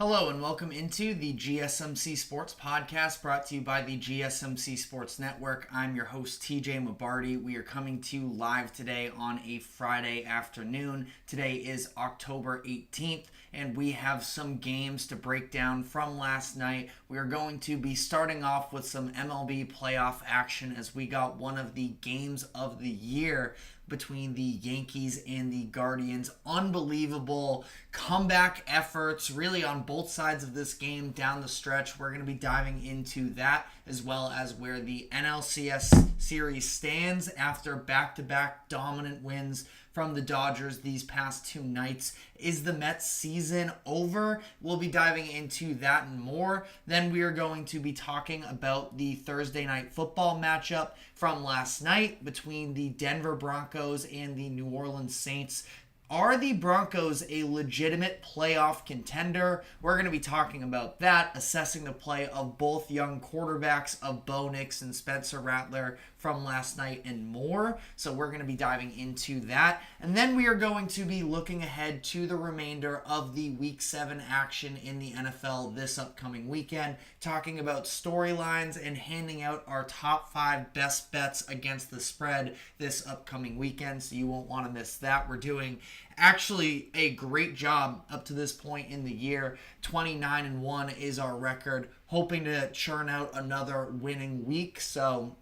Hello and welcome into the GSMC Sports Podcast brought to you by the GSMC Sports Network. I'm your host TJ Mabarty. We are coming to you live today on a Friday afternoon. Today is October 18th and we have some games to break down from last night. We are going to be starting off with some MLB playoff action as we got one of the games of the year between the Yankees and the Guardians. Unbelievable comeback efforts really on both sides of this game down the stretch. We're going to be diving into that as well as where the NLCS series stands after back-to-back dominant wins from the Dodgers these past two nights. Is the Mets season over? We'll be diving into that and more. Then we are going to be talking about the Thursday night football matchup from last night between the Denver Broncos and the New Orleans Saints. Are the Broncos a legitimate playoff contender? We're going to be talking about that, assessing the play of both young quarterbacks of Bo Nix and Spencer Rattler from last night and more. So we're going to be diving into that. And then we are going to be looking ahead to the remainder of the Week 7 action in the NFL this upcoming weekend, talking about storylines and handing out our top 5 best bets against the spread this upcoming weekend. So you won't want to miss that. We're doing actually a great job up to this point in the year. 29-1 is our record. Hoping to churn out another winning week, so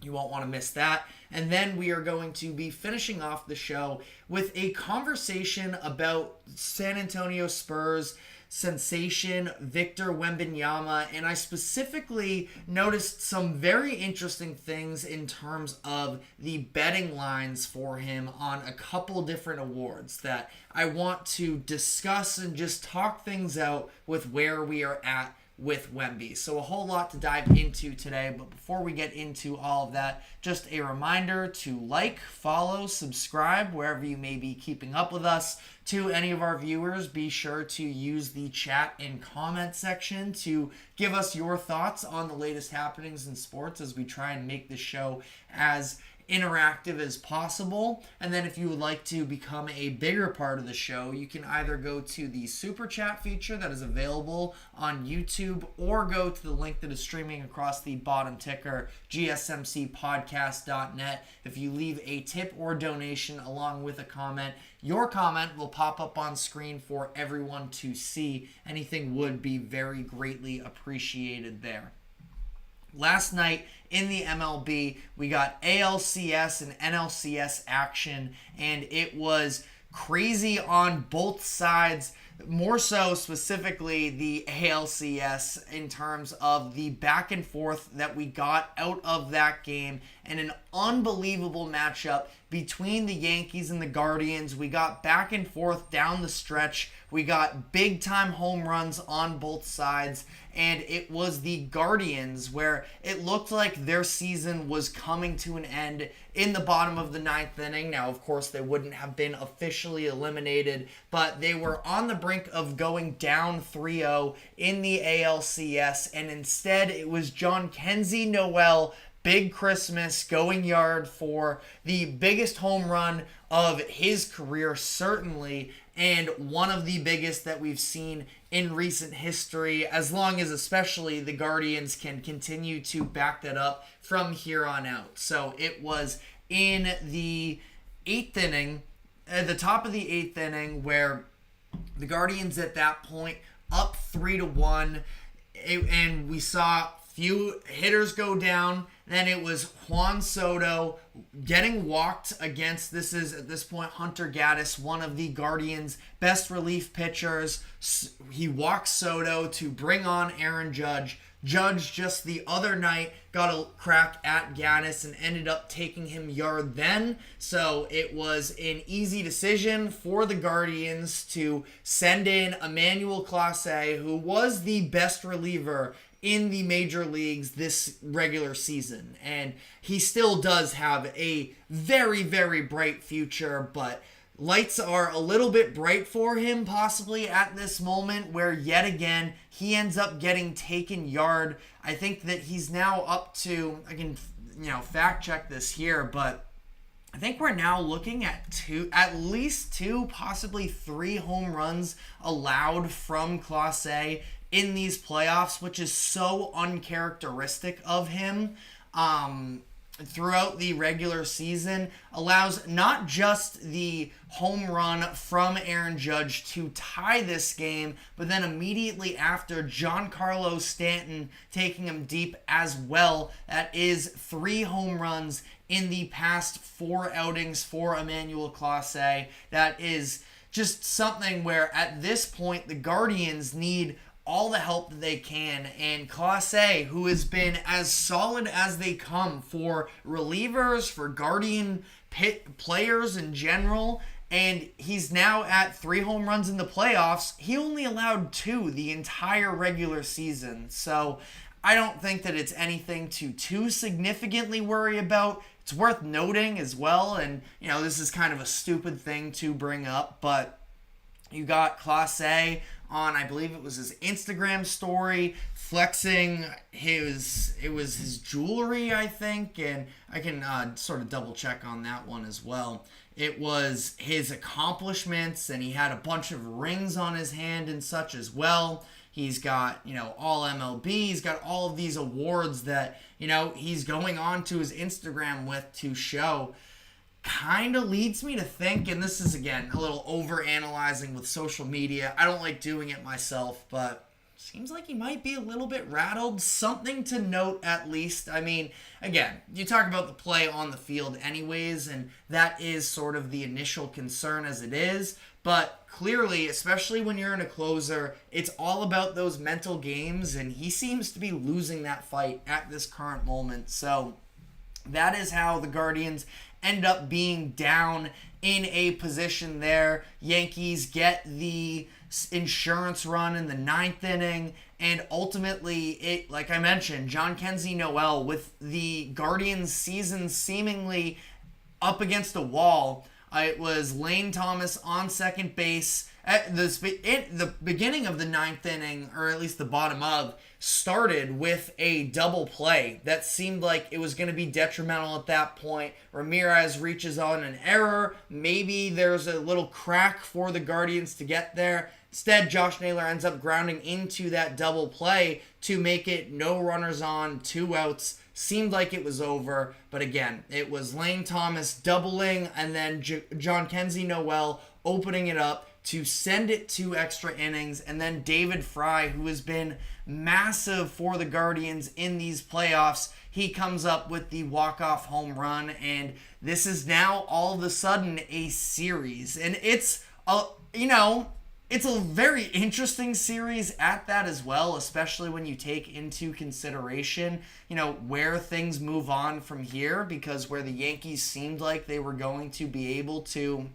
you won't want to miss that. And then we are going to be finishing off the show with a conversation about San Antonio Spurs sensation Victor Wembanyama, and I specifically noticed some very interesting things in terms of the betting lines for him on a couple different awards that I want to discuss and just talk things out with where we are at with Wemby. So a whole lot to dive into today, but before we get into all of that, just a reminder to like, follow, subscribe wherever you may be keeping up with us. To any of our viewers, be sure to use the chat and comment section to give us your thoughts on the latest happenings in sports as we try and make this show as interactive as possible. And then if you would like to become a bigger part of the show, you can either go to the super chat feature that is available on YouTube or go to the link that is streaming across the bottom ticker, gsmcpodcast.net. If you leave a tip or donation along with a comment, your comment will pop up on screen for everyone to see. Anything would be very greatly appreciated there. Last night in the MLB, we got ALCS and NLCS action, and it was crazy on both sides, more so specifically the ALCS in terms of the back and forth that we got out of that game and an unbelievable matchup between the Yankees and the Guardians. We got back and forth down the stretch. We got big time home runs on both sides, and it was the Guardians where it looked like their season was coming to an end in the bottom of the 9th inning. Now, of course, they wouldn't have been officially eliminated, but they were on the brink of going down 3-0 in the ALCS, and instead it was Jhonkensy Noel, Big Christmas, going yard for the biggest home run of his career, certainly, and one of the biggest that we've seen in recent history, as long as especially the Guardians can continue to back that up from here on out. So it was in the 8th inning, at the top of the 8th inning, where the Guardians at that point up 3-1, and we saw few hitters go down. Then it was Juan Soto getting walked against, this is at this point Hunter Gaddis, one of the Guardians' best relief pitchers. He walks Soto to bring on Aaron Judge. Judge just the other night got a crack at Gaddis and ended up taking him yard then. So it was an easy decision for the Guardians to send in Emmanuel Clase, who was the best reliever in the major leagues this regular season. And he still does have a very, very bright future, but lights are a little bit bright for him possibly at this moment, where yet again he ends up getting taken yard. I think that he's now up to, I can fact check this here, but I think we're now looking at least two, possibly three home runs allowed from Clase in these playoffs, which is so uncharacteristic of him. Throughout the regular season, allows not just the home run from Aaron Judge to tie this game, but then immediately after, Giancarlo Stanton taking him deep as well. That is 3 home runs in the past 4 outings for Emmanuel Clase. That is just something where at this point the Guardians need all the help that they can, and Clase, who has been as solid as they come for relievers, for Guardian players in general, and he's now at 3 home runs in the playoffs. He only allowed 2 the entire regular season, so I don't think that it's anything to too significantly worry about. It's worth noting as well, and this is kind of a stupid thing to bring up, but you got Clase on, I believe it was his Instagram story, flexing his jewelry, I think, and I can sort of double check on that one as well. It was his accomplishments, and he had a bunch of rings on his hand and such as well. He's got, all MLB. He's got all of these awards that, he's going on to his Instagram with to show. Kind of leads me to think, and this is, again, a little over-analyzing with social media. I don't like doing it myself, but seems like he might be a little bit rattled. Something to note, at least. I mean, again, you talk about the play on the field anyways, and that is sort of the initial concern as it is. But clearly, especially when you're in a closer, it's all about those mental games, and he seems to be losing that fight at this current moment. So that is how the Guardians end up being down in a position there. Yankees get the insurance run in the 9th inning, and ultimately, it, like I mentioned, Jhonkensy Noel, with the Guardians season seemingly up against a wall, it was Lane Thomas on second base. At the beginning of the 9th inning, or at least the bottom of, started with a double play that seemed like it was going to be detrimental at that point. Ramirez reaches on an error. Maybe there's a little crack for the Guardians to get there. Instead, Josh Naylor ends up grounding into that double play to make it no runners on, 2 outs. Seemed like it was over, but again, it was Lane Thomas doubling and then Jhonkensy Noel opening it up to send it to extra innings, and then David Fry, who has been massive for the Guardians in these playoffs, he comes up with the walk-off home run, and this is now all of a sudden a series. And it's a very interesting series at that as well, especially when you take into consideration, where things move on from here, because where the Yankees seemed like they were going to be able to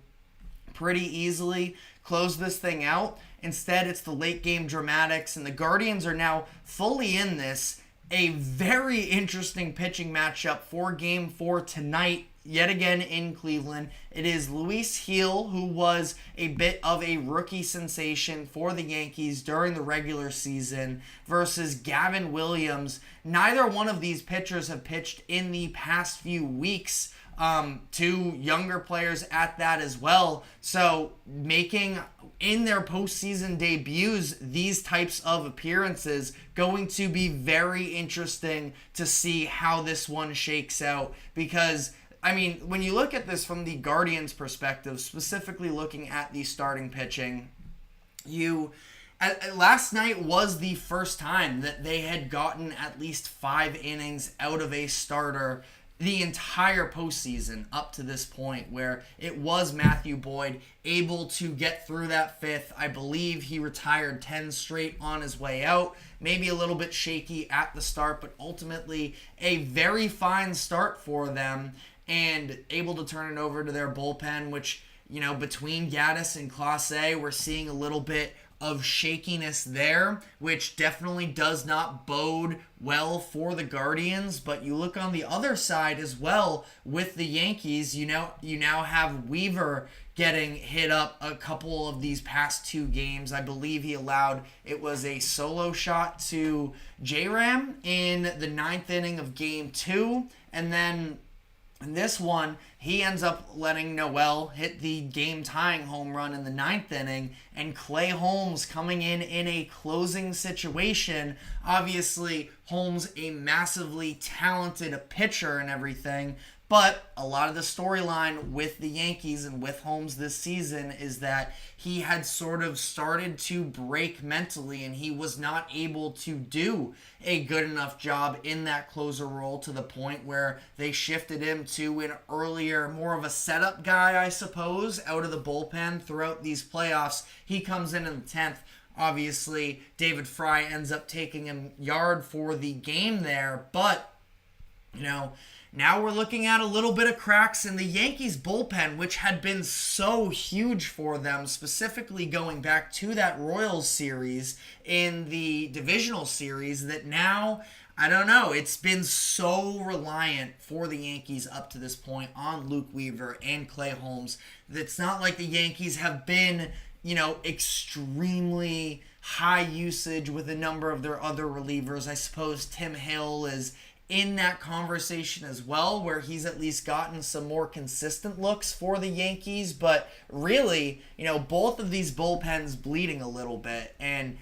pretty easily close this thing out. Instead, it's the late game dramatics, and the Guardians are now fully in this. A very interesting pitching matchup for Game 4 tonight, yet again in Cleveland. It is Luis Gil, who was a bit of a rookie sensation for the Yankees during the regular season, versus Gavin Williams. Neither one of these pitchers have pitched in the past few weeks. 2 younger players at that as well. So making in their postseason debuts these types of appearances, going to be very interesting to see how this one shakes out. Because, I mean, when you look at this from the Guardians' perspective, specifically looking at the starting pitching, last night was the first time that they had gotten at least 5 innings out of a starter the entire postseason up to this point, where it was Matthew Boyd able to get through that 5th. I believe he retired 10 straight on his way out. Maybe a little bit shaky at the start, but ultimately a very fine start for them, and able to turn it over to their bullpen, which, between Gaddis and Clase, we're seeing a little bit of shakiness there, which definitely does not bode well for the Guardians. But you look on the other side as well with the Yankees, you now have Weaver getting hit up a couple of these past 2 games. I believe it was a solo shot to J-Ram in the 9th inning of Game 2, and then In this one, he ends up letting Noel hit the game-tying home run in the ninth inning, and Clay Holmes coming in a closing situation. Obviously, Holmes a massively talented pitcher and everything, but a lot of the storyline with the Yankees and with Holmes this season is that he had sort of started to break mentally, and he was not able to do a good enough job in that closer role to the point where they shifted him to an earlier, more of a setup guy, I suppose, out of the bullpen throughout these playoffs. He comes in the 10th. Obviously, David Fry ends up taking him yard for the game there, but, now we're looking at a little bit of cracks in the Yankees bullpen, which had been so huge for them, specifically going back to that Royals series in the divisional series, that now, I don't know, it's been so reliant for the Yankees up to this point on Luke Weaver and Clay Holmes. It's not like the Yankees have been, extremely high usage with a number of their other relievers. I suppose Tim Hill is in that conversation as well, where he's at least gotten some more consistent looks for the Yankees. But really, both of these bullpens bleeding a little bit. And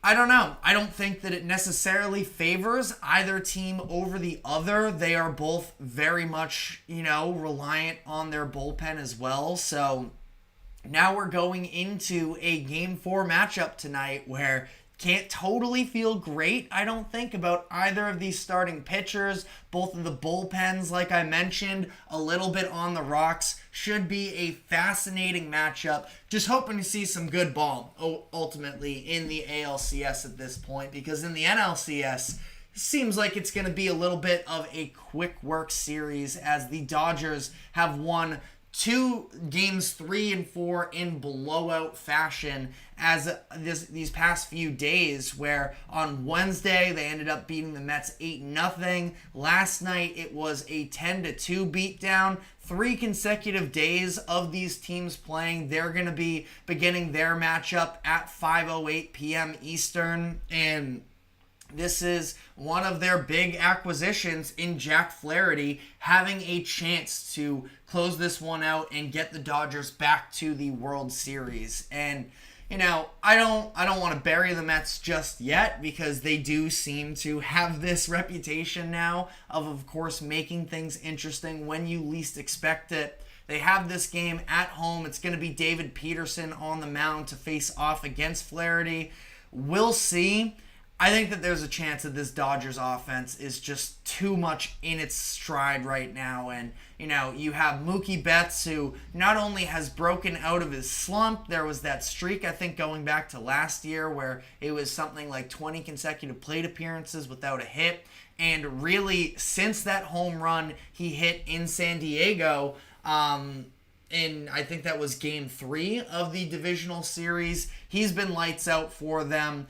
I don't know. I don't think that it necessarily favors either team over the other. They are both very much, reliant on their bullpen as well. So now we're going into a Game 4 matchup tonight where can't totally feel great, I don't think, about either of these starting pitchers. Both of the bullpens, like I mentioned, a little bit on the rocks. Should be a fascinating matchup. Just hoping to see some good ball, ultimately, in the ALCS at this point. Because in the NLCS, it seems like it's going to be a little bit of a quick work series, as the Dodgers have won 2 games 3 and 4 in blowout fashion as these past few days, where on Wednesday they ended up beating the Mets 8-0. Last night it was a 10-2 beatdown. 3 consecutive days of these teams playing. They're going to be beginning their matchup at 5:08 p.m. Eastern, and this is one of their big acquisitions in Jack Flaherty, having a chance to close this one out and get the Dodgers back to the World Series. And, I don't want to bury the Mets just yet, because they do seem to have this reputation now of course, making things interesting when you least expect it. They have this game at home. It's going to be David Peterson on the mound to face off against Flaherty. We'll see. I think that there's a chance that this Dodgers offense is just too much in its stride right now. And, you have Mookie Betts, who not only has broken out of his slump, there was that streak, I think, going back to last year where it was something like 20 consecutive plate appearances without a hit. And really, since that home run he hit in San Diego, I think that was Game 3 of the divisional series, he's been lights out for them.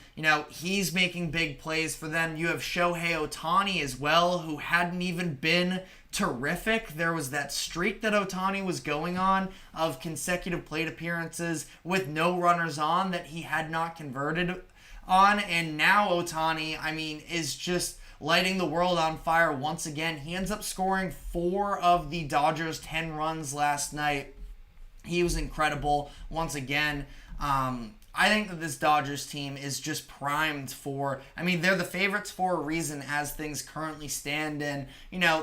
He's making big plays for them. You have Shohei Ohtani as well, who hadn't even been terrific. There was that streak that Ohtani was going on of consecutive plate appearances with no runners on that he had not converted on. And now Ohtani, is just lighting the world on fire once again. He ends up scoring 4 of the Dodgers' 10 runs last night. He was incredible once again. I think that this Dodgers team is just primed for, they're the favorites for a reason as things currently stand. And,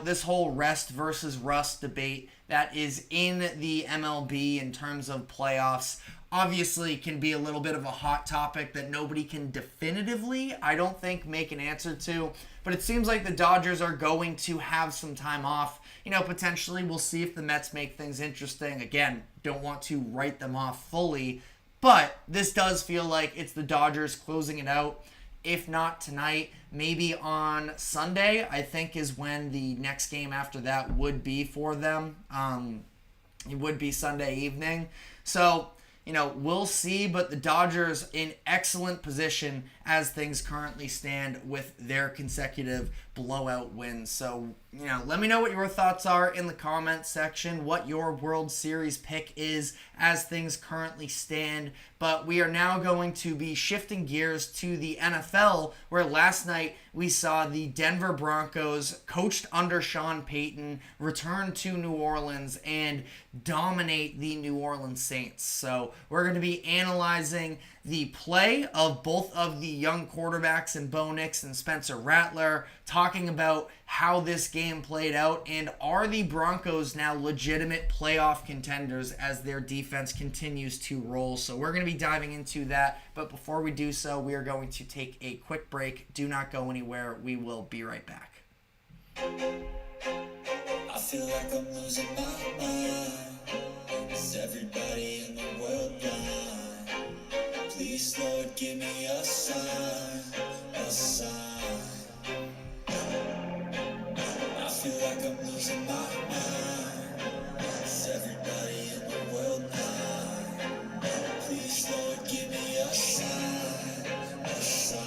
this whole rest versus rust debate that is in the MLB in terms of playoffs obviously can be a little bit of a hot topic that nobody can definitively, I don't think, make an answer to. But it seems like the Dodgers are going to have some time off. Potentially we'll see if the Mets make things interesting. Again, don't want to write them off fully, but this does feel like it's the Dodgers closing it out. If not tonight, maybe on Sunday, I think, is when the next game after that would be for them. It would be Sunday evening. So, we'll see, but the Dodgers in excellent position as things currently stand with their consecutive blowout wins. So, let me know what your thoughts are in the comments section, what your World Series pick is as things currently stand. But we are now going to be shifting gears to the NFL, where last night we saw the Denver Broncos, coached under Sean Payton, return to New Orleans and dominate the New Orleans Saints. So we're going to be analyzing the play of both of the young quarterbacks in Bo Nix and Spencer Rattler, talking about how this game played out, and are the Broncos now legitimate playoff contenders as their defense continues to roll. So we're going to be diving into that, but before we do so, we are going to take a quick break. Do not go anywhere. We will be right back. I feel like I'm losing my mind. Is everybody in the world blind? Please, Lord, give me a sign, a sign. I feel like I'm losing my mind. Is everybody in the world blind? Please, Lord, give me a sign, a sign.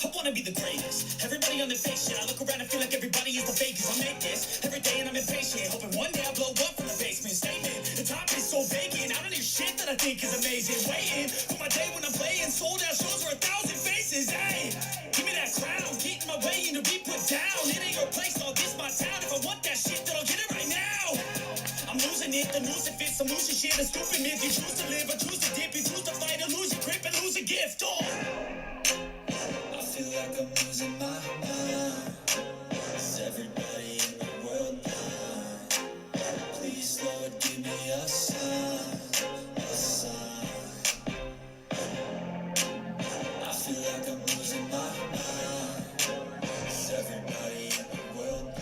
I wanna be the greatest. Everybody on their face shit. I look around and feel like everybody is the fakest. I make this every day and I'm impatient. Hoping one day I'll blow up from the basement. Statement, the top is so vacant. I don't hear shit that I think is amazing. Waiting for my day when I'm playing. Sold out shows for 1,000 faces. Hey, give me that crown. Get in my way and to be put down. It ain't your place, all this my town. If I want that shit, then I'll get it right now. I'm losing it, the news it fits. I'm losing shit, a stupid myth. You choose to live or choose to dip. You choose to fight or lose your grip and lose a gift. Oh. I feel like I'm losing my mind. Is everybody in the world blind? Please, Lord, give me a sign, a sign. I feel like I'm losing my mind. Is everybody in the world blind?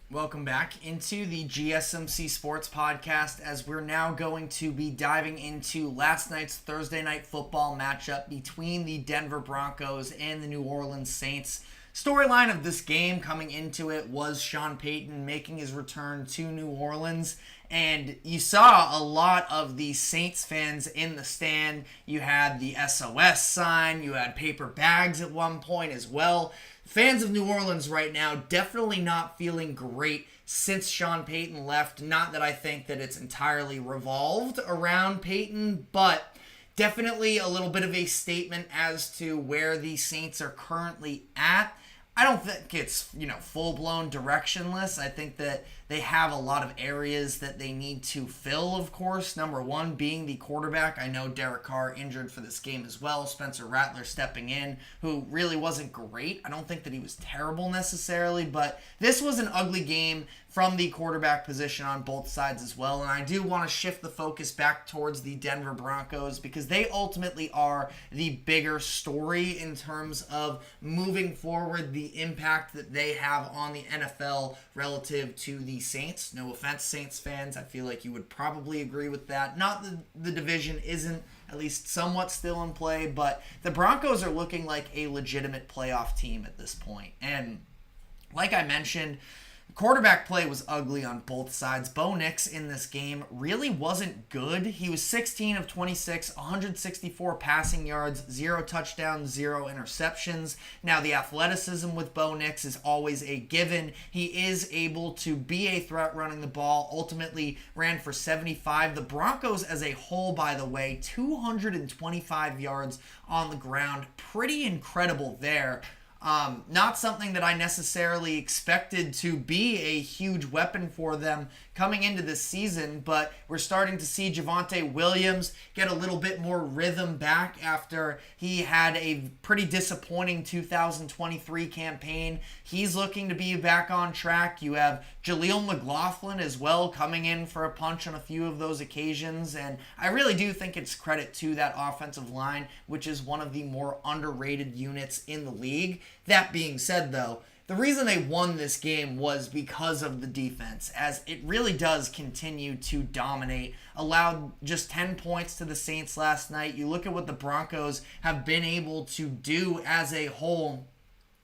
Welcome back into the GSMC Sports Podcast, as we're now going to be diving into last night's Thursday night football matchup between the Denver Broncos and the New Orleans Saints. Storyline of this game coming into it was Sean Payton making his return to New Orleans, and you saw a lot of the Saints fans in the stand. You had the SOS sign, you had paper bags at one point as well. Fans of New Orleans right now definitely not feeling great since Sean Payton left. Not that I think that it's entirely revolved around Payton, but definitely a little bit of a statement as to where the Saints are currently at. I don't think it's, full-blown directionless. I think that they have a lot of areas that they need to fill, of course. Number one being the quarterback. I know Derek Carr injured for this game as well. Spencer Rattler stepping in, who really wasn't great. I don't think that he was terrible necessarily, but this was an ugly game from the quarterback position on both sides as well. And I do want to shift the focus back towards the Denver Broncos, because they ultimately are the bigger story in terms of moving forward, the impact that they have on the NFL relative to the Saints. No offense, Saints fans. I feel like you would probably agree with that. Not that the division isn't at least somewhat still in play, but the Broncos are looking like a legitimate playoff team at this point. And like I mentioned, quarterback play was ugly on both sides. Bo Nix in this game really wasn't good. He was 16 of 26, 164 passing yards, 0 touchdowns, 0 interceptions. Now, the athleticism with Bo Nix is always a given. He is able to be a threat running the ball, ultimately ran for 75. The Broncos as a whole, by the way, 225 yards on the ground. Pretty incredible there. Not something that I necessarily expected to be a huge weapon for them coming into this season, but we're starting to see Javonte Williams get a little bit more rhythm back after he had a pretty disappointing 2023 campaign. He's looking to be back on track. You have Jaleel McLaughlin as well coming in for a punch on a few of those occasions, and I really do think it's credit to that offensive line, which is one of the more underrated units in the league. That being said, though, the reason they won this game was because of the defense, as it really does continue to dominate. Allowed just 10 points to the Saints last night. You look at what the Broncos have been able to do as a whole.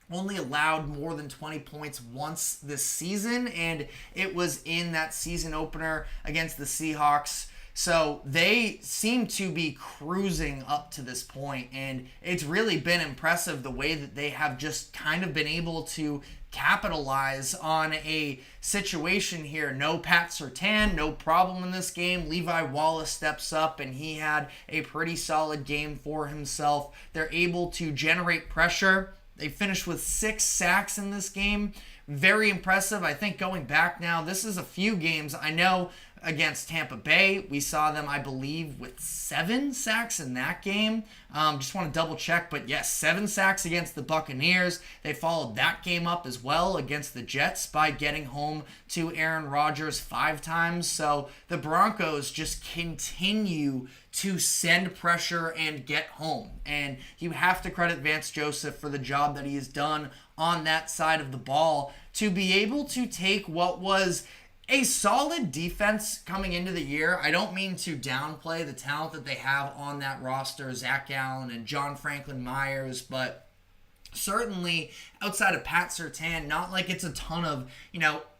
Only allowed more than 20 points once this season, and it was in that season opener against the Seahawks. So they seem to be cruising up to this point, and it's really been impressive the way that they have just kind of been able to capitalize on a situation here. No Pat Surtain, no problem in this game. Levi Wallace steps up and he had a pretty solid game for himself. They're able to generate pressure. They finished with 6 sacks in this game. Very impressive. I think going back now, this is a few games. I know against Tampa Bay, we saw them, I believe, with 7 sacks in that game. Just want to double check, but yes, 7 sacks against the Buccaneers. They followed that game up as well against the Jets by getting home to Aaron Rodgers 5 times. So the Broncos just continue to send pressure and get home. And you have to credit Vance Joseph for the job that he has done on that side of the ball to be able to take what was a solid defense coming into the year. I don't mean to downplay the talent that they have on that roster, Zach Allen and John Franklin Myers, but certainly outside of Pat Surtain, not like it's a ton of,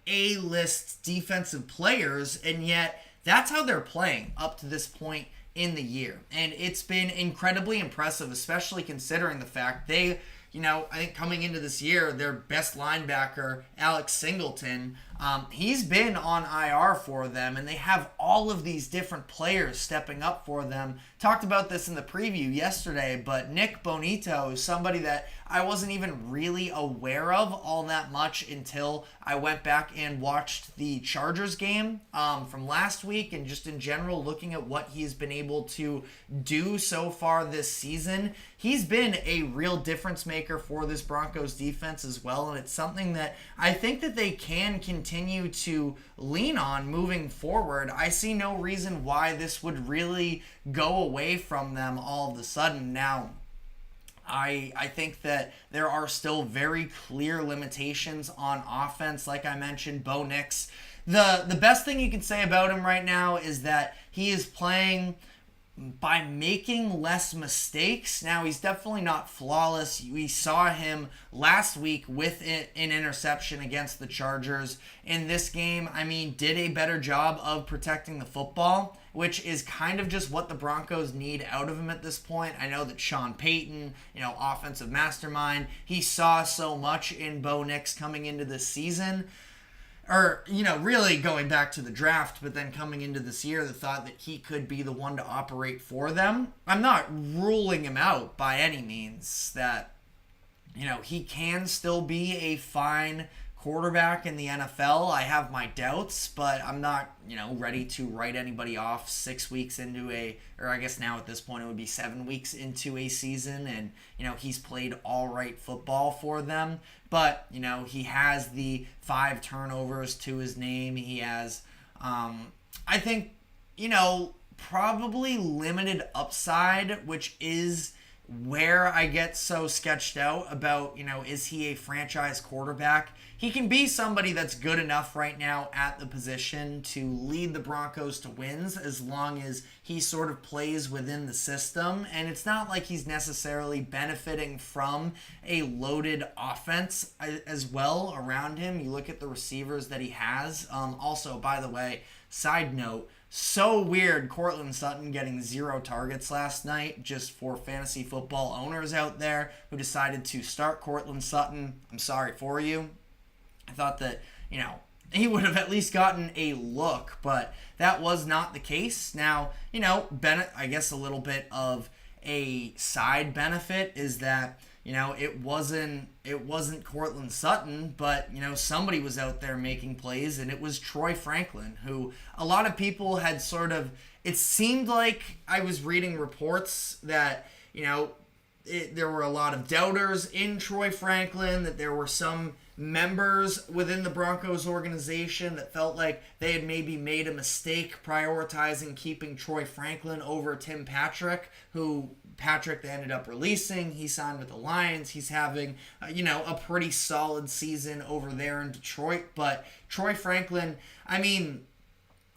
A-list defensive players, and yet that's how they're playing up to this point in the year. And it's been incredibly impressive, especially considering the fact they, I think coming into this year, their best linebacker, Alex Singleton, he's been on IR for them, and they have all of these different players stepping up for them. Talked about this in the preview yesterday, but Nick Bonito is somebody that I wasn't even really aware of all that much until I went back and watched the Chargers game from last week, and just in general looking at what he's been able to do so far this season. He's been a real difference maker for this Broncos defense as well, and it's something that I think that they can continue to lean on moving forward. I see no reason why this would really go away from them all of a sudden. Now, I think that there are still very clear limitations on offense. Like I mentioned, Bo Nix. The best thing you can say about him right now is that he is playing by making less mistakes. Now, he's definitely not flawless. We saw him last week with an interception against the Chargers. In this game, did a better job of protecting the football, which is kind of just what the Broncos need out of him at this point. I know that Sean Payton, offensive mastermind, he saw so much in Bo Nix coming into this season. Or, really going back to the draft, but then coming into this year, the thought that he could be the one to operate for them. I'm not ruling him out by any means that, he can still be a fine quarterback in the NFL. I have my doubts, but I'm not, ready to write anybody off 6 weeks into or I guess now at this point it would be 7 weeks into a season, and, he's played all right football for them. But, he has the 5 turnovers to his name. He has, I think, probably limited upside, which is where I get so sketched out about, is he a franchise quarterback? He can be somebody that's good enough right now at the position to lead the Broncos to wins as long as he sort of plays within the system. And it's not like he's necessarily benefiting from a loaded offense as well around him. You look at the receivers that he has. Also, by the way, side note, so weird Courtland Sutton getting 0 targets last night, just for fantasy football owners out there who decided to start Courtland Sutton. I'm sorry for you. I thought that, he would have at least gotten a look, but that was not the case. Now, Bennett, I guess a little bit of a side benefit is that, it wasn't Courtland Sutton, but, somebody was out there making plays, and it was Troy Franklin, who a lot of people had it seemed like I was reading reports that, there were a lot of doubters in Troy Franklin, that there were some members within the Broncos organization that felt like they had maybe made a mistake prioritizing keeping Troy Franklin over Tim Patrick, who Patrick they ended up releasing. He signed with the Lions. He's having, a pretty solid season over there in Detroit. But Troy Franklin,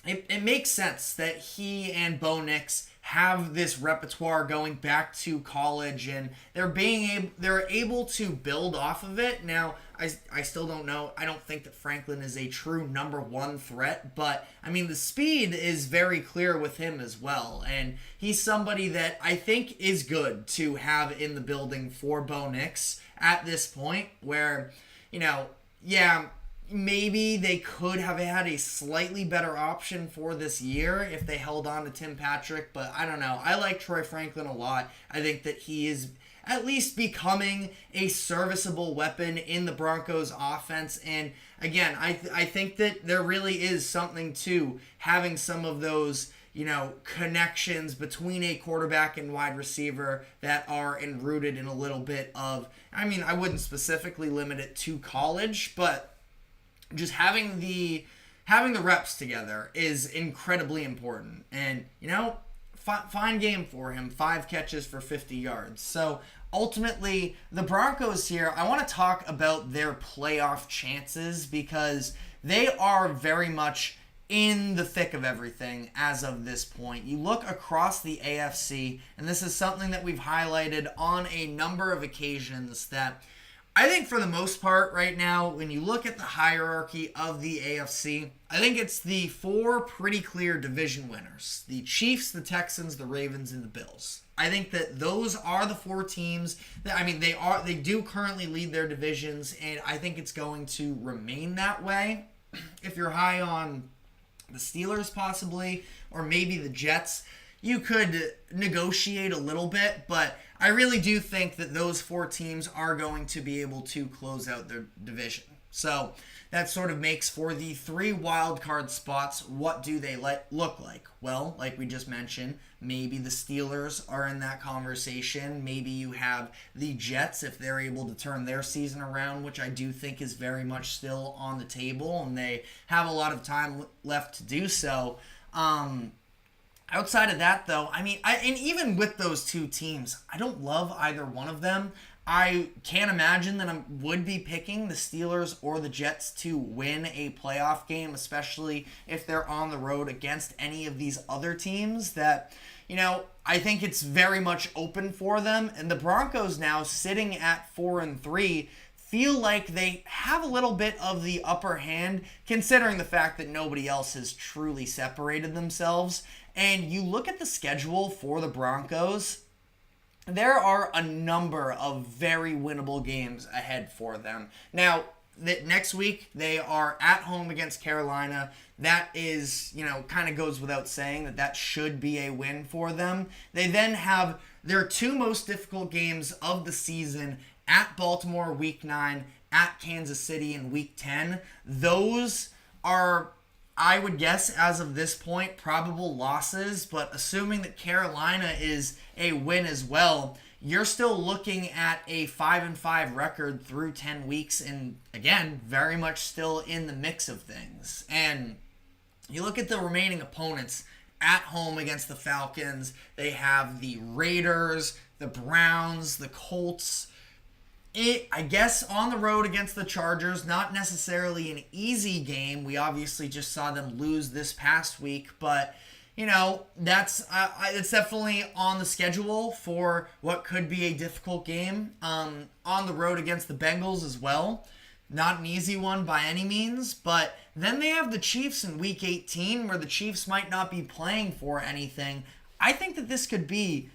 it makes sense that he and Bo Nix have this repertoire going back to college, and they're able to build off of it. Now, I still don't know. I don't think that Franklin is a true number 1 threat, but the speed is very clear with him as well, and he's somebody that I think is good to have in the building for Bo Nix at this point, where yeah, maybe they could have had a slightly better option for this year if they held on to Tim Patrick, but I don't know. I like Troy Franklin a lot. I think that he is at least becoming a serviceable weapon in the Broncos offense. And again, I think that there really is something to having some of those, connections between a quarterback and wide receiver that are rooted in a little bit of, I wouldn't specifically limit it to college, but just having the reps together is incredibly important. And, fine game for him. 5 catches for 50 yards. So ultimately, the Broncos here, I want to talk about their playoff chances because they are very much in the thick of everything as of this point. You look across the AFC, and this is something that we've highlighted on a number of occasions, that I think for the most part right now, when you look at the hierarchy of the AFC, I think it's the 4 pretty clear division winners. The Chiefs, the Texans, the Ravens, and the Bills. I think that those are the 4 teams that, they do currently lead their divisions, and I think it's going to remain that way. If you're high on the Steelers possibly, or maybe the Jets, you could negotiate a little bit, but I really do think that those 4 teams are going to be able to close out their division. So that sort of makes for the 3 wild card spots. What do they look like? Well, like we just mentioned, maybe the Steelers are in that conversation. Maybe you have the Jets if they're able to turn their season around, which I do think is very much still on the table, and they have a lot of time left to do so. Outside of that, though, and even with those 2 teams, I don't love either one of them. I can't imagine that I would be picking the Steelers or the Jets to win a playoff game, especially if they're on the road against any of these other teams that, I think it's very much open for them. And the Broncos now sitting at 4-3 feel like they have a little bit of the upper hand, considering the fact that nobody else has truly separated themselves. And you look at the schedule for the Broncos, there are a number of very winnable games ahead for them. Now, next week, they are at home against Carolina. That is, kind of goes without saying that should be a win for them. They then have their 2 most difficult games of the season at Baltimore week 9, at Kansas City in week 10. Those are, I would guess, as of this point, probable losses, but assuming that Carolina is a win as well, you're still looking at a 5-5 record through 10 weeks, and again, very much still in the mix of things. And you look at the remaining opponents at home against the Falcons. They have the Raiders, the Browns, the Colts. I guess on the road against the Chargers, not necessarily an easy game. We obviously just saw them lose this past week, but that's it's definitely on the schedule for what could be a difficult game. On the road against the Bengals as well, not an easy one by any means. But then they have the Chiefs in Week 18, where the Chiefs might not be playing for anything. I think that this could be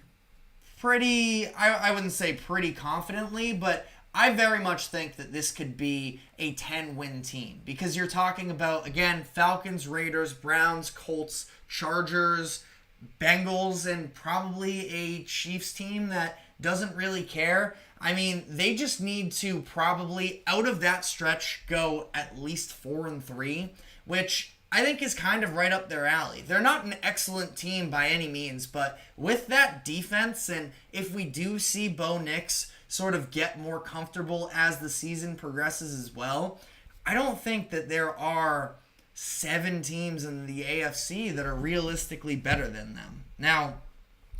pretty, I wouldn't say pretty confidently, but I very much think that this could be a 10-win team. Because you're talking about, again, Falcons, Raiders, Browns, Colts, Chargers, Bengals, and probably a Chiefs team that doesn't really care. They just need to probably, out of that stretch, go at least 4-3, which I think is kind of right up their alley. They're not an excellent team by any means, but with that defense, and if we do see Bo Nix sort of get more comfortable as the season progresses as well, I don't think that there are 7 teams in the AFC that are realistically better than them. Now,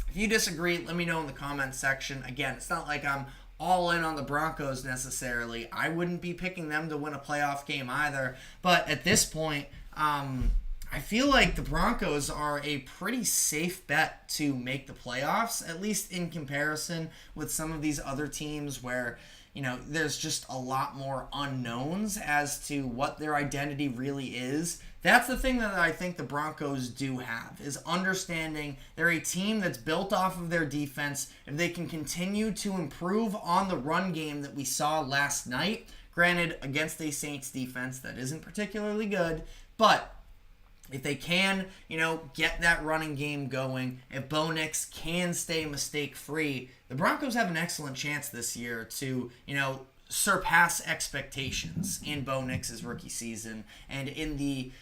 if you disagree, let me know in the comments section. Again, it's not like I'm all in on the Broncos necessarily. I wouldn't be picking them to win a playoff game either. But at this point, I feel like the Broncos are a pretty safe bet to make the playoffs, at least in comparison with some of these other teams where, there's just a lot more unknowns as to what their identity really is. That's the thing that I think the Broncos do have, is understanding they're a team that's built off of their defense. If they can continue to improve on the run game that we saw last night, Granted, against a Saints defense that isn't particularly good, but if they can, get that running game going, if Bo Nix can stay mistake-free, the Broncos have an excellent chance this year to, surpass expectations in Bo Nix's rookie season. And in the,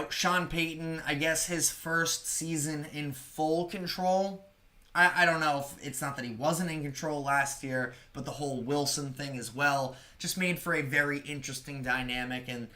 Sean Payton, I guess his first season in full control. I don't know if it's not that he wasn't in control last year, but the whole Wilson thing as well just made for a very interesting dynamic. And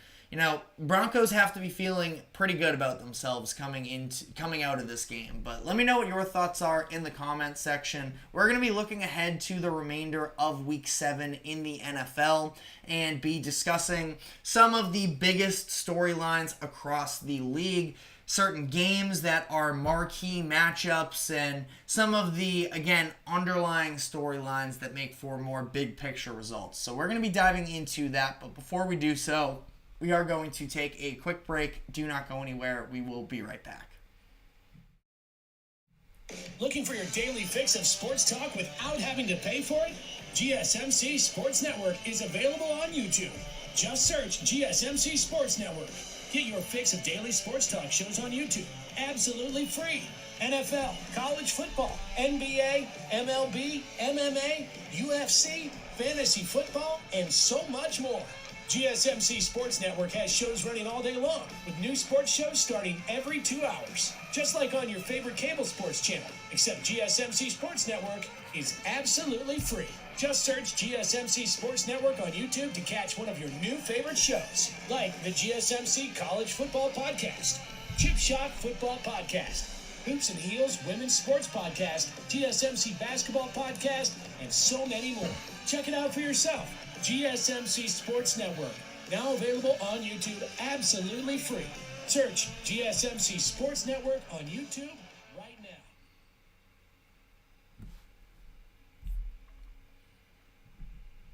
Broncos have to be feeling pretty good about themselves coming out of this game. But let me know what your thoughts are in the comments section. We're going to be looking ahead to the remainder of Week 7 in the NFL and be discussing some of the biggest storylines across the league, certain games that are marquee matchups, and some of the, again, underlying storylines that make for more big picture results. So we're going to be diving into that, but before we do so, we are going to take a quick break. Do not go anywhere. We will be right back. Looking for your daily fix of sports talk without having to pay for it? GSMC Sports Network is available on YouTube. Just search GSMC Sports Network. Get your fix of daily sports talk shows on YouTube, absolutely free. NFL, college football, NBA, MLB, MMA, UFC, fantasy football, and so much more. GSMC Sports Network has shows running all day long, with new sports shows starting every 2 hours. Just like on your favorite cable sports channel, except GSMC Sports Network is absolutely free. Just search GSMC Sports Network on YouTube to catch one of your new favorite shows, like the GSMC College Football Podcast, Chip Shot Football Podcast, Hoops and Heels Women's Sports Podcast, GSMC Basketball Podcast, and so many more. Check it out for yourself. GSMC Sports Network, now available on YouTube absolutely free. Search GSMC Sports Network on YouTube right now.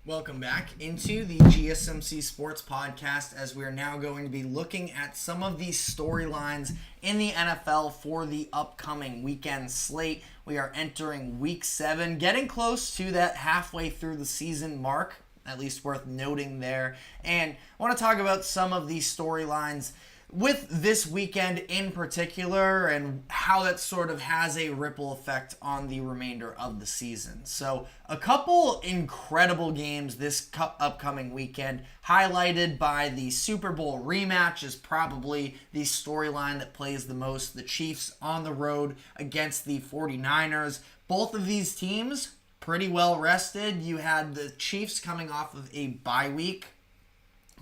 Welcome back into the GSMC Sports Podcast, as we are now going to be looking at some of the storylines in the NFL for the upcoming weekend slate. We are entering Week 7, getting close to that halfway through the season mark, at least worth noting there. And I want to talk about some of these storylines with this weekend in particular and how that sort of has a ripple effect on the remainder of the season. So a couple incredible games this upcoming weekend, highlighted by the Super Bowl rematch, is probably the storyline that plays the most. The Chiefs on the road against the 49ers. Both of these teams pretty well rested. You had the Chiefs coming off of a bye week.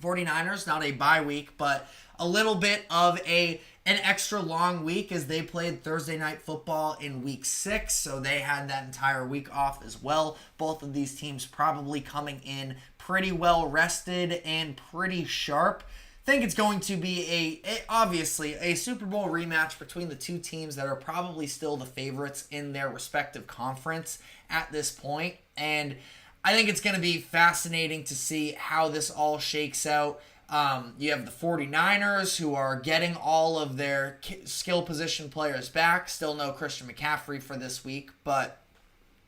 49ers, not a bye week, but a little bit of an extra long week, as they played Thursday Night Football in Week 6, so they had that entire week off as well. Both of these teams probably coming in pretty well rested and pretty sharp. I think it's going to be obviously a Super Bowl rematch between the two teams that are probably still the favorites in their respective conference at this point. And I think it's going to be fascinating to see how this all shakes out. You have the 49ers, who are getting all of their skill position players back. Still no Christian McCaffrey for this week, but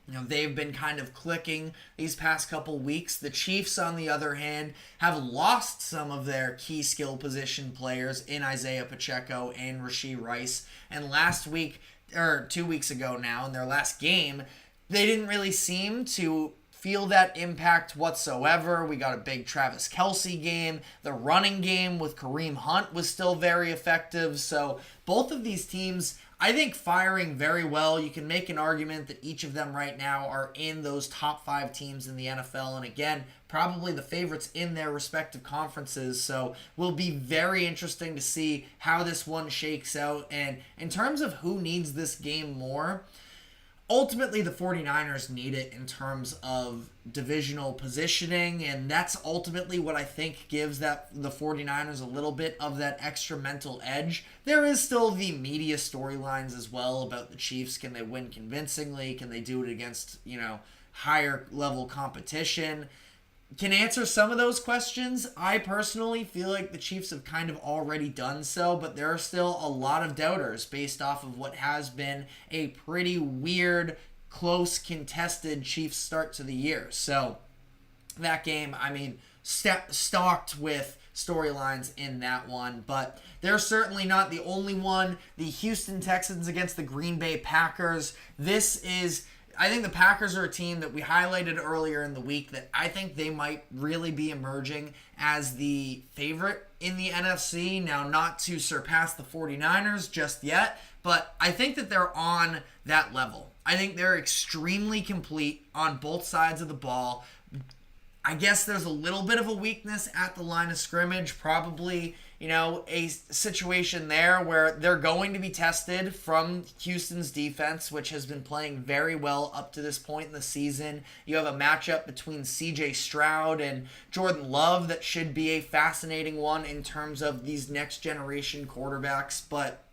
they've been kind of clicking these past couple weeks. The Chiefs, on the other hand, have lost some of their key skill position players in Isaiah Pacheco and Rashee Rice. And last week, or 2 weeks ago now, in their last game, they didn't really seem to feel that impact whatsoever. We got a big Travis Kelce game. The running game with Kareem Hunt was still very effective. So both of these teams, I think, firing very well. You can make an argument that each of them right now are in those top 5 teams in the NFL. And again, probably the favorites in their respective conferences. So will be very interesting to see how this one shakes out. And in terms of who needs this game more, ultimately, the 49ers need it in terms of divisional positioning, and that's ultimately what I think gives the 49ers a little bit of that extra mental edge. There is still the media storylines as well about the Chiefs. Can they win convincingly? Can they do it against, higher level competition? Can answer some of those questions. I personally feel like the Chiefs have kind of already done so, but there are still a lot of doubters based off of what has been a pretty weird, close, contested Chiefs start to the year. So that game, stocked with storylines in that one, but they're certainly not the only one. The Houston Texans against the Green Bay Packers. I think the Packers are a team that we highlighted earlier in the week that I think they might really be emerging as the favorite in the NFC. Now, not to surpass the 49ers just yet, but I think that they're on that level. I think they're extremely complete on both sides of the ball. I guess there's a little bit of a weakness at the line of scrimmage, probably, a situation there where they're going to be tested from Houston's defense, which has been playing very well up to this point in the season. You have a matchup between CJ Stroud and Jordan Love that should be a fascinating one in terms of these next generation quarterbacks, but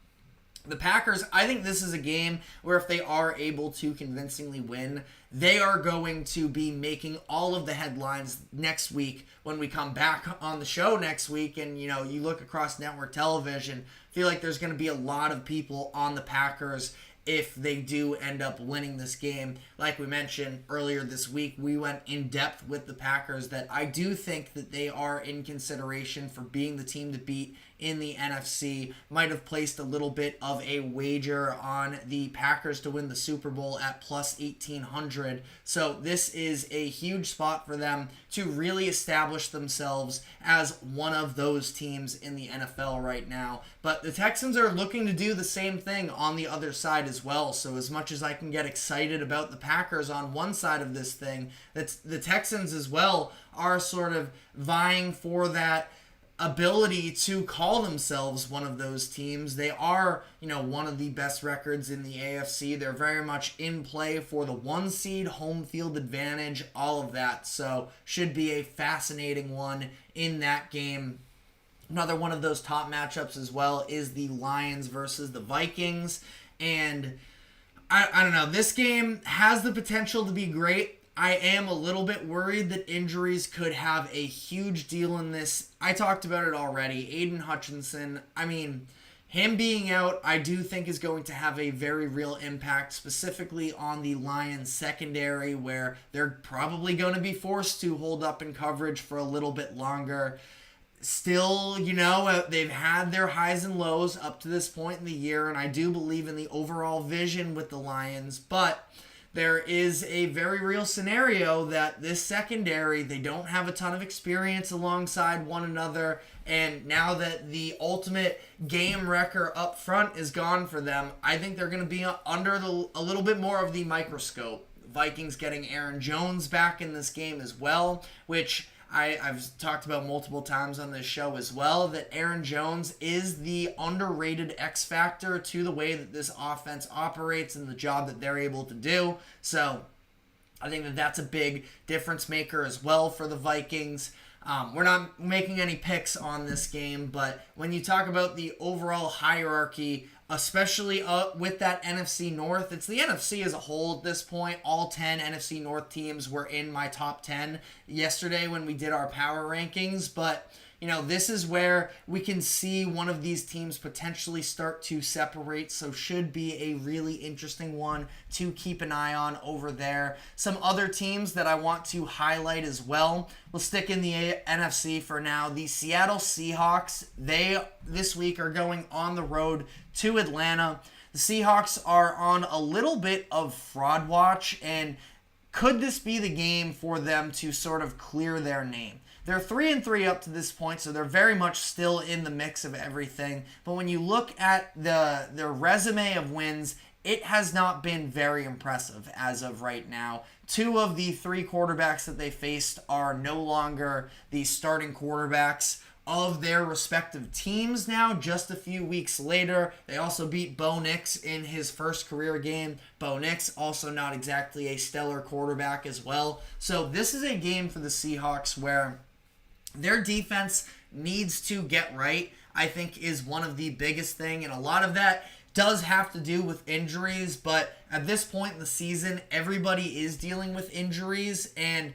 the Packers, I think this is a game where if they are able to convincingly win, they are going to be making all of the headlines next week when we come back on the show next week. And, you look across network television, I feel like there's going to be a lot of people on the Packers if they do end up winning this game. Like we mentioned earlier this week, we went in depth with the Packers that I do think that they are in consideration for being the team to beat in the NFC. Might have placed a little bit of a wager on the Packers to win the Super Bowl at plus 1,800. So this is a huge spot for them to really establish themselves as one of those teams in the NFL right now. But the Texans are looking to do the same thing on the other side as well. So as much as I can get excited about the Packers on one side of this thing, the Texans as well are sort of vying for that ability to call themselves one of those teams. They are, one of the best records in the AFC. They're very much in play for the 1 seed, home field advantage, all of that. So should be a fascinating one in that game. Another one of those top matchups as well is the Lions versus the Vikings. And I don't know, this game has the potential to be great. I am a little bit worried that injuries could have a huge deal in this. I talked about it already. Aiden Hutchinson, him being out, I do think is going to have a very real impact, specifically on the Lions secondary, where they're probably going to be forced to hold up in coverage for a little bit longer. Still, they've had their highs and lows up to this point in the year, and I do believe in the overall vision with the Lions, but there is a very real scenario that this secondary, they don't have a ton of experience alongside one another, and now that the ultimate game wrecker up front is gone for them, I think they're going to be under a little bit more of the microscope. Vikings getting Aaron Jones back in this game as well, which I've talked about multiple times on this show as well, that Aaron Jones is the underrated X factor to the way that this offense operates and the job that they're able to do. So I think that that's a big difference maker as well for the Vikings. We're not making any picks on this game, but when you talk about the overall hierarchy, especially with that NFC North, it's the NFC as a whole at this point. All 10 NFC North teams were in my top 10 yesterday when we did our power rankings, but this is where we can see one of these teams potentially start to separate, so should be a really interesting one to keep an eye on over there. Some other teams that I want to highlight as well. We'll stick in the NFC for now. The Seattle Seahawks, they this week are going on the road to Atlanta. The Seahawks are on a little bit of fraud watch, and could this be the game for them to sort of clear their name? They're 3-3 up to this point, so they're very much still in the mix of everything. But when you look at their resume of wins, it has not been very impressive as of right now. 2 of the 3 quarterbacks that they faced are no longer the starting quarterbacks of their respective teams now, just a few weeks later. They also beat Bo Nix in his first career game. Bo Nix, also not exactly a stellar quarterback as well. So this is a game for the Seahawks where their defense needs to get right, I think, is one of the biggest thing, and a lot of that does have to do with injuries, but at this point in the season, everybody is dealing with injuries, and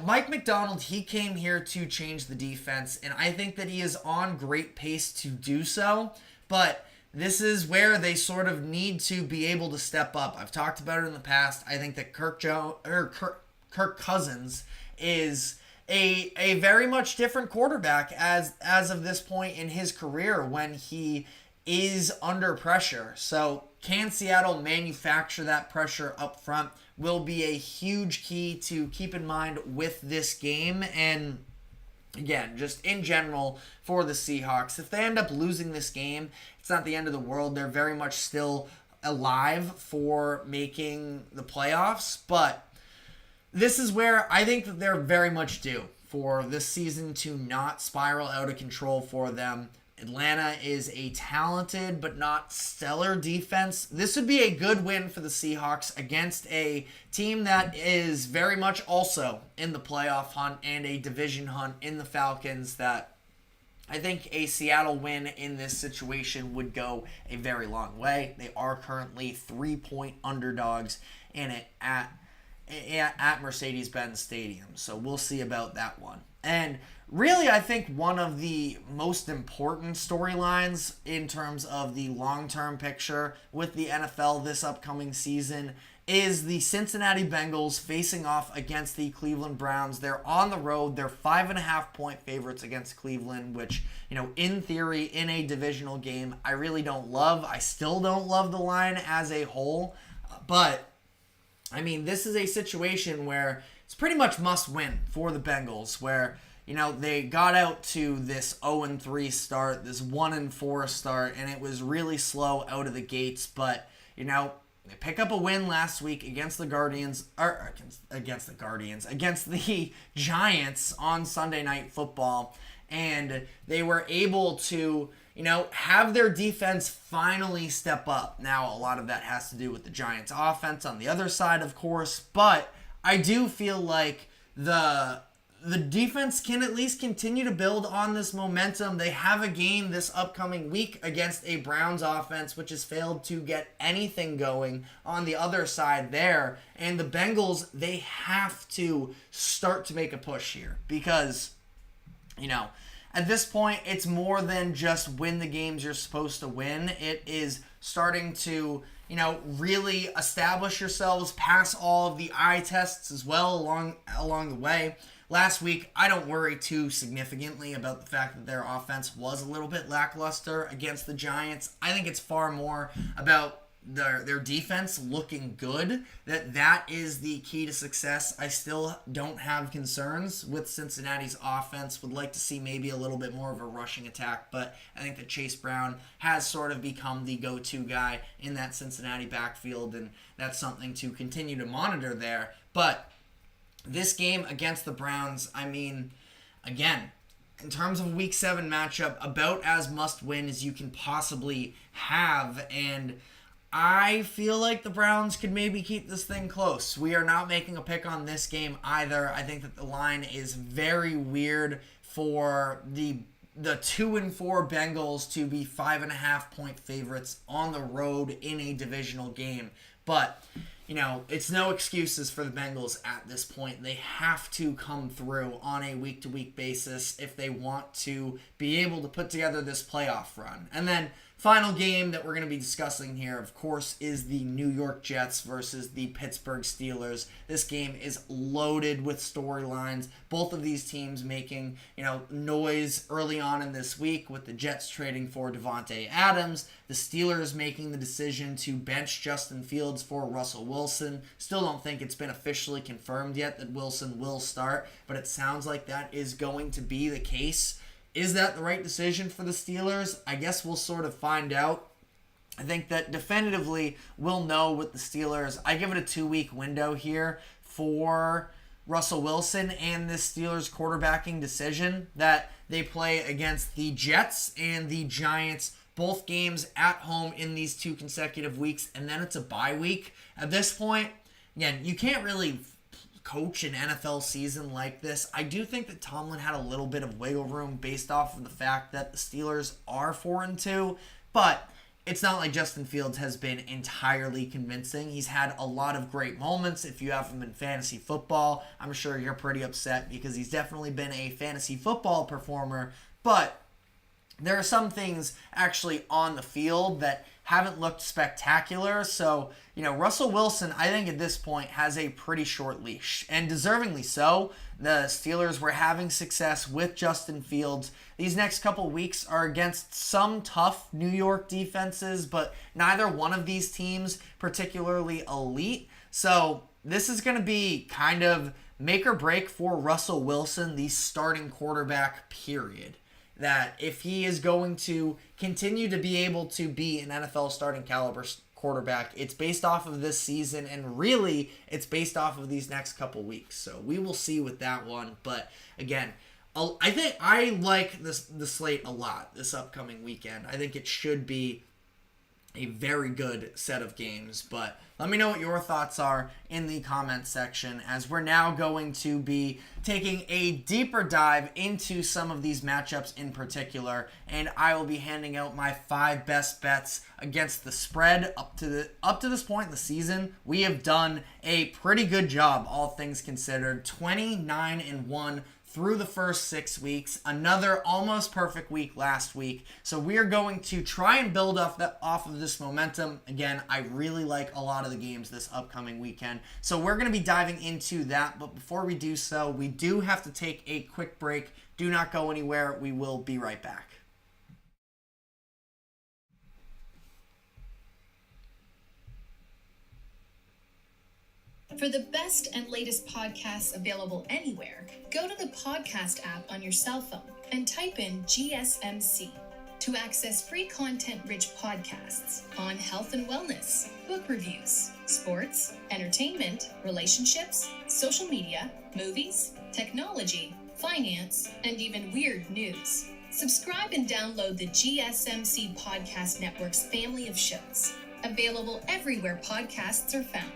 Mike McDonald, he came here to change the defense, and I think that he is on great pace to do so, but this is where they sort of need to be able to step up. I've talked about it in the past. I think that Kirk Cousins is a very much different quarterback as of this point in his career when he is under pressure. So can Seattle manufacture that pressure up front will be a huge key to keep in mind with this game. And again, just in general for the Seahawks, if they end up losing this game, it's not the end of the world. They're very much still alive for making the playoffs, but this is where I think that they're very much due for this season to not spiral out of control for them. Atlanta is a talented but not stellar defense. This would be a good win for the Seahawks against a team that is very much also in the playoff hunt and a division hunt in the Falcons, that I think a Seattle win in this situation would go a very long way. They are currently 3-point underdogs in it at Mercedes-Benz Stadium. So we'll see about that one. And really, I think one of the most important storylines in terms of the long-term picture with the NFL this upcoming season is the Cincinnati Bengals facing off against the Cleveland Browns. They're on the road. They're 5.5-point favorites against Cleveland, which, in theory, in a divisional game, I really don't love. I still don't love the line as a whole. But, this is a situation where it's pretty much must win for the Bengals, where they got out to this 0-3 start, this 1-4 start, and it was really slow out of the gates. But, they pick up a win last week against the Giants on Sunday Night Football, and they were able to, have their defense finally step up. Now, a lot of that has to do with the Giants' offense on the other side, of course, but I do feel like the defense can at least continue to build on this momentum. They have a game this upcoming week against a Browns offense which has failed to get anything going on the other side there. And the Bengals, they have to start to make a push here because, at this point, it's more than just win the games you're supposed to win. It is starting to really establish yourselves, pass all of the eye tests as well along the way. Last week, I don't worry too significantly about the fact that their offense was a little bit lackluster against the Giants. I think it's far more about their defense looking good. That is the key to success. I still don't have concerns with Cincinnati's offense. Would like to see maybe a little bit more of a rushing attack, but I think that Chase Brown has sort of become the go-to guy in that Cincinnati backfield, and that's something to continue to monitor there. But this game against the Browns, again, in terms of a Week 7 matchup, about as must-win as you can possibly have, and I feel like the Browns could maybe keep this thing close. We are not making a pick on this game either. I think that the line is very weird for the 2-4 Bengals to be 5.5-point favorites on the road in a divisional game. But it's no excuses for the Bengals at this point. They have to come through on a week-to-week basis if they want to be able to put together this playoff run. And then final game that we're going to be discussing here, of course, is the New York Jets versus the Pittsburgh Steelers. This game is loaded with storylines. Both of these teams making, noise early on in this week, with the Jets trading for Devontae Adams, the Steelers making the decision to bench Justin Fields for Russell Wilson. Still don't think it's been officially confirmed yet that Wilson will start, but it sounds like that is going to be the case. Is that the right decision for the Steelers? I guess we'll sort of find out. I think that definitively we'll know with the Steelers. I give it a 2-week window here for Russell Wilson and this Steelers quarterbacking decision, that they play against the Jets and the Giants, both games at home in these 2 consecutive weeks, and then it's a bye week. At this point, again, you can't really coach an NFL season like this. I do think that Tomlin had a little bit of wiggle room based off of the fact that the Steelers are 4-2, but it's not like Justin Fields has been entirely convincing. He's had a lot of great moments. If you have him in fantasy football, I'm sure you're pretty upset because he's definitely been a fantasy football performer, but there are some things actually on the field that haven't looked spectacular. So, Russell Wilson, I think at this point, has a pretty short leash, and deservingly so. The Steelers were having success with Justin Fields. These next couple weeks are against some tough New York defenses, but neither one of these teams particularly elite. So this is going to be kind of make or break for Russell Wilson, the starting quarterback, period. That if he is going to continue to be able to be an NFL starting caliber quarterback, it's based off of this season, and really it's based off of these next couple weeks. So we will see with that one. But again, I think I like the slate a lot this upcoming weekend. I think it should be a very good set of games, but let me know what your thoughts are in the comments section, as we're now going to be taking a deeper dive into some of these matchups in particular, and I will be handing out my 5 best bets against the spread. Up to this point in the season, we have done a pretty good job, all things considered. 29-1 through the first 6 weeks, another almost perfect week last week. So we are going to try and build off of this momentum. Again, I really like a lot of the games this upcoming weekend. So we're going to be diving into that. But before we do so, we do have to take a quick break. Do not go anywhere. We will be right back. For the best and latest podcasts available anywhere, go to the podcast app on your cell phone and type in GSMC to access free content-rich podcasts on health and wellness, book reviews, sports, entertainment, relationships, social media, movies, technology, finance, and even weird news. Subscribe and download the GSMC Podcast Network's family of shows, available everywhere podcasts are found.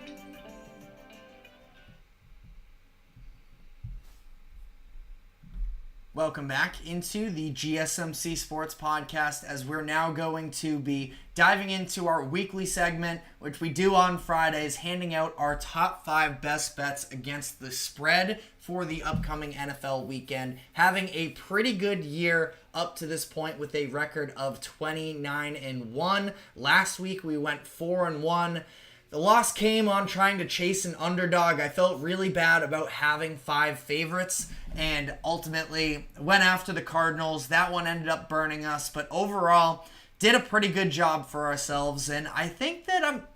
Welcome back into the GSMC Sports Podcast, as we're now going to be diving into our weekly segment, which we do on Fridays, handing out our top 5 best bets against the spread for the upcoming NFL weekend. Having a pretty good year up to this point with a record of 29-1. Last week we went 4-1. The loss came on trying to chase an underdog. I felt really bad about having 5 favorites and ultimately went after the Cardinals. That one ended up burning us, but overall did a pretty good job for ourselves. And I think that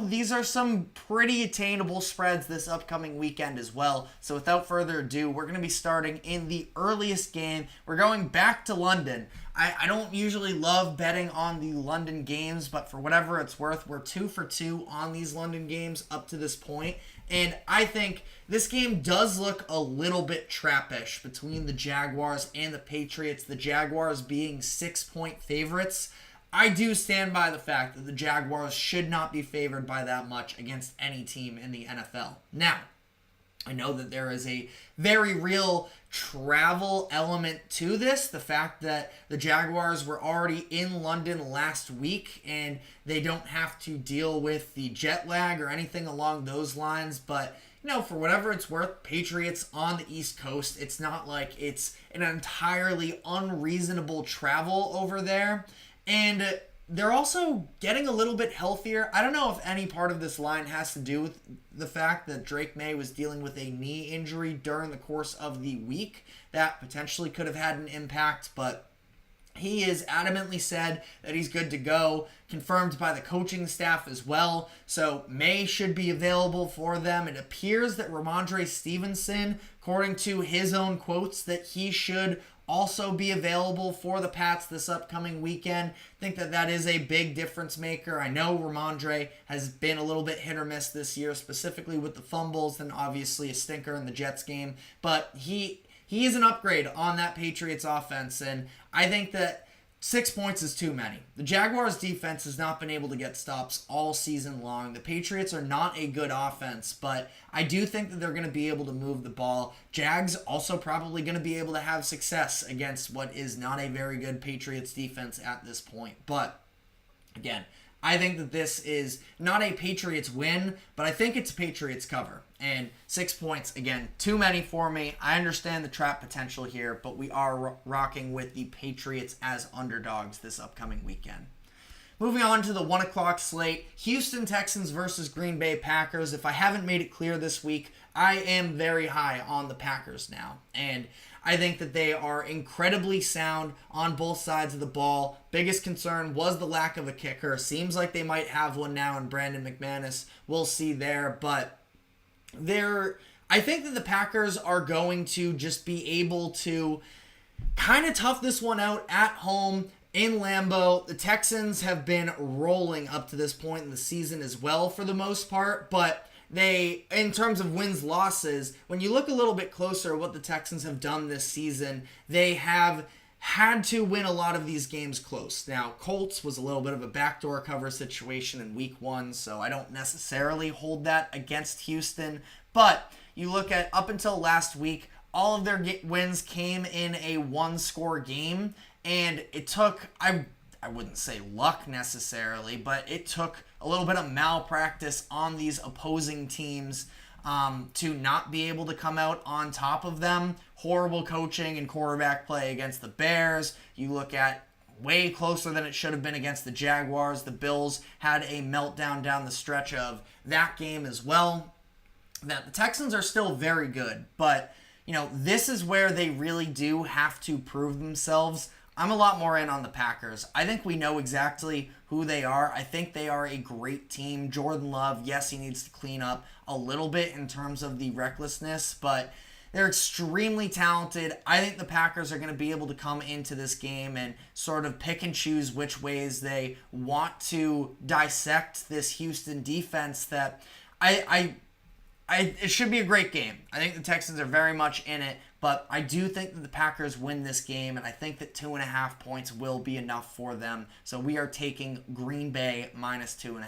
these are some pretty attainable spreads this upcoming weekend as well. So without further ado, we're going to be starting in the earliest game. We're going back to London. I don't usually love betting on the London games, but for whatever it's worth, we're 2 for 2 on these London games up to this point. And I think this game does look a little bit trappish between the Jaguars and the Patriots. The Jaguars being 6-point favorites. I do stand by the fact that the Jaguars should not be favored by that much against any team in the NFL. Now, I know that there is a very real travel element to this. The fact that the Jaguars were already in London last week and they don't have to deal with the jet lag or anything along those lines. But, for whatever it's worth, Patriots on the East Coast, it's not like it's an entirely unreasonable travel over there. And they're also getting a little bit healthier. I don't know if any part of this line has to do with the fact that Drake May was dealing with a knee injury during the course of the week. That potentially could have had an impact, but he has adamantly said that he's good to go, confirmed by the coaching staff as well. So May should be available for them. It appears that Ramondre Stevenson, according to his own quotes, that he should also be available for the Pats this upcoming weekend. I think that is a big difference maker. I know Ramondre has been a little bit hit or miss this year, specifically with the fumbles, and obviously a stinker in the Jets game. But he is an upgrade on that Patriots offense, and I think that 6 points is too many. The Jaguars defense has not been able to get stops all season long. The Patriots are not a good offense, but I do think that they're going to be able to move the ball. Jags also probably going to be able to have success against what is not a very good Patriots defense at this point. But again, I think that this is not a Patriots win, but I think it's a Patriots cover. And 6 points, again, too many for me. I understand the trap potential here, but we are rocking with the Patriots as underdogs this upcoming weekend. Moving on to the 1 o'clock slate, Houston Texans versus Green Bay Packers. If I haven't made it clear this week, I am very high on the Packers now. And I think that they are incredibly sound on both sides of the ball. Biggest concern was the lack of a kicker. Seems like they might have one now in Brandon McManus. We'll see there. But I think that the Packers are going to just be able to kind of tough this one out at home in Lambeau. The Texans have been rolling up to this point in the season as well for the most part, but they, in terms of wins, losses, when you look a little bit closer at what the Texans have done this season, they have had to win a lot of these games close. Now, Colts was a little bit of a backdoor cover situation in week 1, so I don't necessarily hold that against Houston, but you look at up until last week, all of their wins came in a one-score game, and it took, I wouldn't say luck necessarily, but it took a little bit of malpractice on these opposing teams to not be able to come out on top of them. Horrible coaching and quarterback play against the Bears. You look at way closer than it should have been against the Jaguars. The Bills had a meltdown down the stretch of that game as well. Now, the Texans are still very good, but this is where they really do have to prove themselves. I'm a lot more in on the Packers. I think we know exactly who they are. I think they are a great team. Jordan Love, yes, he needs to clean up a little bit in terms of the recklessness, but they're extremely talented. I think the Packers are going to be able to come into this game and sort of pick and choose which ways they want to dissect this Houston defense that it should be a great game. I think the Texans are very much in it, but I do think that the Packers win this game, and I think that 2.5 points will be enough for them. So we are taking Green Bay minus 2.5.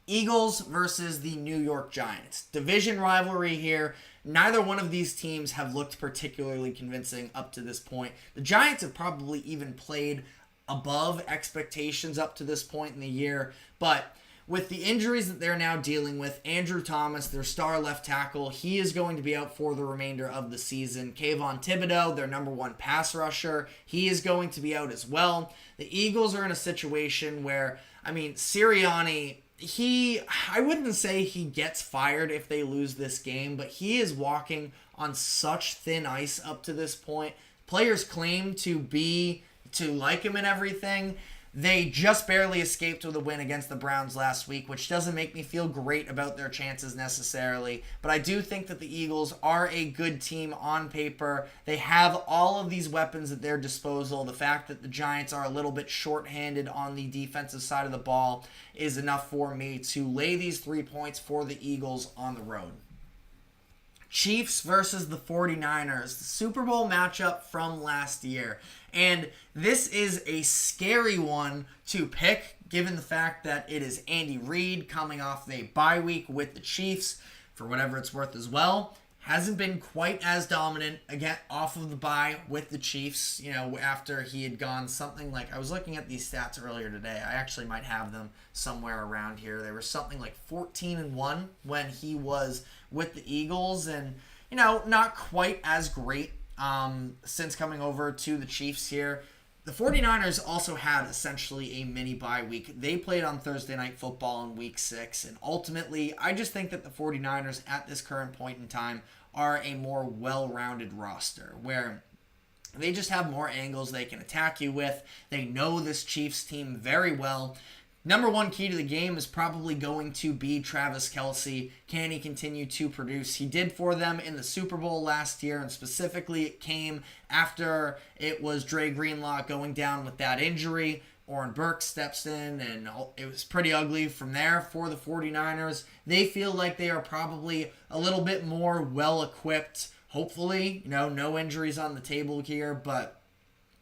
Eagles versus the New York Giants. Division rivalry here. Neither one of these teams have looked particularly convincing up to this point. The Giants have probably even played above expectations up to this point in the year, but with the injuries that they're now dealing with, Andrew Thomas, their star left tackle, he is going to be out for the remainder of the season. Kayvon Thibodeau, their number 1 pass rusher, he is going to be out as well. The Eagles are in a situation where, Sirianni, I wouldn't say he gets fired if they lose this game, but he is walking on such thin ice up to this point. Players claim to like him and everything. They just barely escaped with a win against the Browns last week, which doesn't make me feel great about their chances necessarily. But I do think that the Eagles are a good team on paper. They have all of these weapons at their disposal. The fact that the Giants are a little bit shorthanded on the defensive side of the ball is enough for me to lay these 3 points for the Eagles on the road. Chiefs versus the 49ers, the Super Bowl matchup from last year. And this is a scary one to pick, given the fact that it is Andy Reid coming off a bye week with the Chiefs, for whatever it's worth as well. Hasn't been quite as dominant again off of the bye with the Chiefs, after he had gone something like, I was looking at these stats earlier today. I actually might have them somewhere around here. They were something like 14-1 when he was with the Eagles, and, not quite as great since coming over to the Chiefs here. The 49ers also had essentially a mini bye week. They played on Thursday Night Football in Week 6, and ultimately, I just think that the 49ers at this current point in time are a more well-rounded roster, where they just have more angles they can attack you with. They know this Chiefs team very well. Number 1 key to the game is probably going to be Travis Kelce. Can he continue to produce? He did for them in the Super Bowl last year, and specifically it came after it was Dre Greenlaw going down with that injury. Oren Burks steps in, and it was pretty ugly from there for the 49ers. They feel like they are probably a little bit more well-equipped. Hopefully, no injuries on the table here, but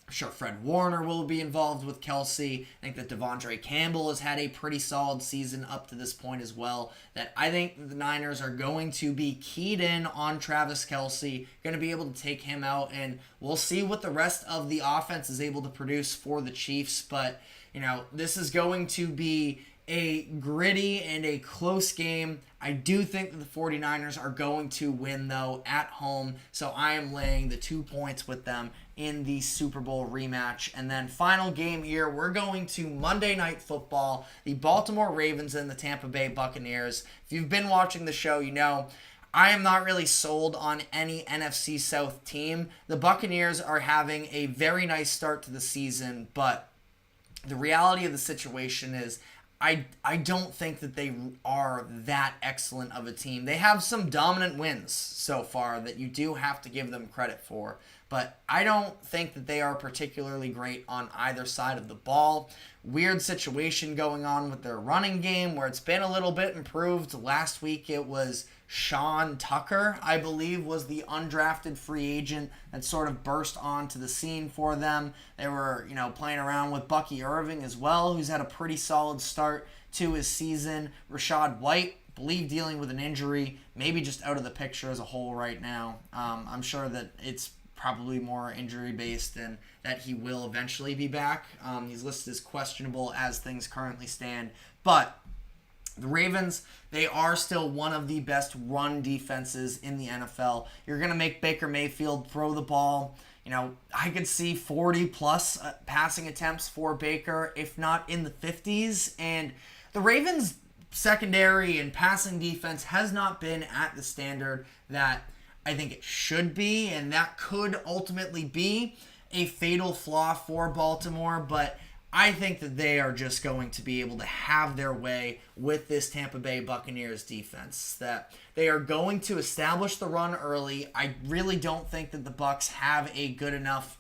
I'm sure Fred Warner will be involved with Kelce. I think that Devondre Campbell has had a pretty solid season up to this point as well. That I think the Niners are going to be keyed in on Travis Kelce, going to be able to take him out, and we'll see what the rest of the offense is able to produce for the Chiefs. But, this is going to be a gritty and a close game. I do think that the 49ers are going to win, though, at home. So I am laying the 2 points with them in the Super Bowl rematch. And then final game here, we're going to Monday Night Football, the Baltimore Ravens and the Tampa Bay Buccaneers. If you've been watching the show, you know I am not really sold on any NFC South team. The Buccaneers are having a very nice start to the season, but the reality of the situation is I don't think that they are that excellent of a team. They have some dominant wins so far that you do have to give them credit for, but I don't think that they are particularly great on either side of the ball. Weird situation going on with their running game where it's been a little bit improved. Last week it was Sean Tucker, I believe, was the undrafted free agent that sort of burst onto the scene for them. They were, playing around with Bucky Irving as well, who's had a pretty solid start to his season. Rashad White, believe dealing with an injury, maybe just out of the picture as a whole right now. I'm sure that it's probably more injury-based and that he will eventually be back. He's listed as questionable as things currently stand. But the Ravens, they are still one of the best run defenses in the NFL. You're going to make Baker Mayfield throw the ball. I could see 40-plus passing attempts for Baker, if not in the 50s. And the Ravens' secondary and passing defense has not been at the standard that I think it should be, and that could ultimately be a fatal flaw for Baltimore, but I think that they are just going to be able to have their way with this Tampa Bay Buccaneers defense, that they are going to establish the run early. I really don't think that the Bucs have a good enough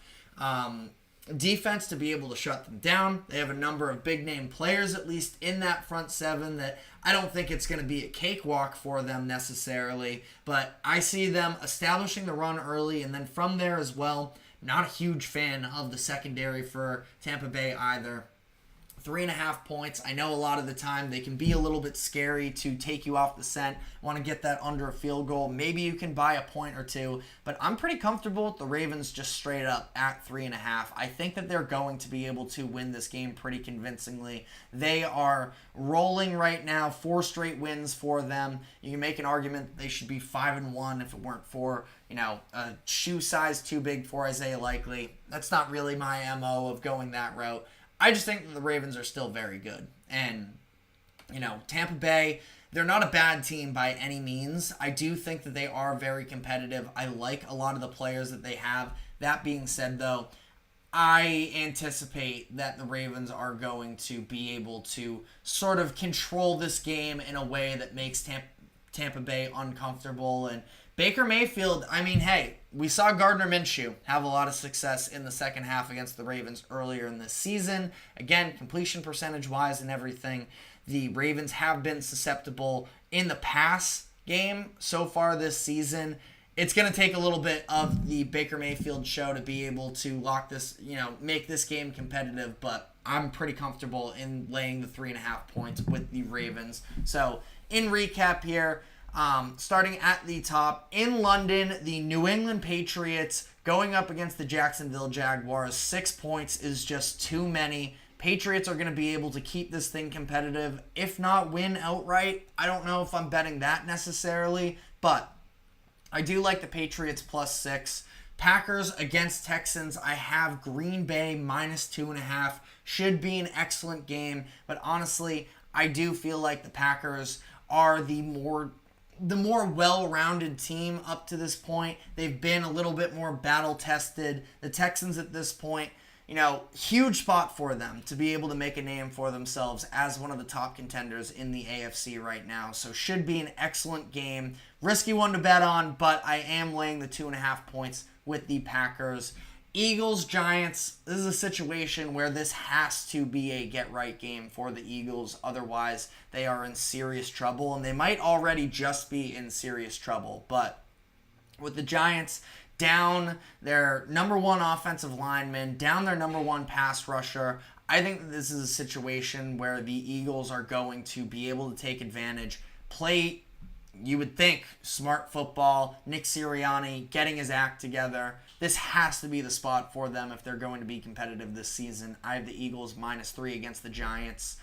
defense to be able to shut them down. They have a number of big-name players, at least in that front seven, that I don't think it's going to be a cakewalk for them necessarily, but I see them establishing the run early, and then from there as well. Not a huge fan of the secondary for Tampa Bay either. 3.5 points. I know a lot of the time they can be a little bit scary to take you off the scent. Want to get that under a field goal. Maybe you can buy a point or two. But I'm pretty comfortable with the Ravens just straight up at 3.5. I think that they're going to be able to win this game pretty convincingly. They are rolling right now. 4 straight wins for them. You can make an argument that they should be 5-1 if it weren't for a shoe size too big for Isaiah Likely. That's not really my MO of going that route. I just think that the Ravens are still very good. And, Tampa Bay, they're not a bad team by any means. I do think that they are very competitive. I like a lot of the players that they have. That being said, though, I anticipate that the Ravens are going to be able to sort of control this game in a way that makes Tampa Bay uncomfortable. And Baker Mayfield, we saw Gardner Minshew have a lot of success in the second half against the Ravens earlier in this season. Again, completion percentage-wise and everything, the Ravens have been susceptible in the pass game so far this season. It's going to take a little bit of the Baker Mayfield show to be able to lock this, make this game competitive, but I'm pretty comfortable in laying the 3.5 points with the Ravens. So, in recap here, starting at the top, in London, the New England Patriots going up against the Jacksonville Jaguars. 6 points is just too many. Patriots are going to be able to keep this thing competitive, if not win outright. I don't know if I'm betting that necessarily, but I do like the Patriots +6. Packers against Texans, I have Green Bay -2.5. Should be an excellent game, but honestly, I do feel like the Packers are the more well-rounded team up to this point. They've been a little bit more battle-tested. The Texans at this point, huge spot for them to be able to make a name for themselves as one of the top contenders in the AFC right now. So should be an excellent game. Risky one to bet on, but I am laying the 2.5 points with the Packers. Eagles, Giants, this is a situation where this has to be a get-right game for the Eagles. Otherwise, they are in serious trouble, and they might already just be in serious trouble. But with the Giants down their number one offensive lineman, down their number one pass rusher, I think that this is a situation where the Eagles are going to be able to take advantage, play, you would think, smart football, Nick Sirianni getting his act together. This has to be the spot for them if they're going to be competitive this season. I have the Eagles -3 against the Giants.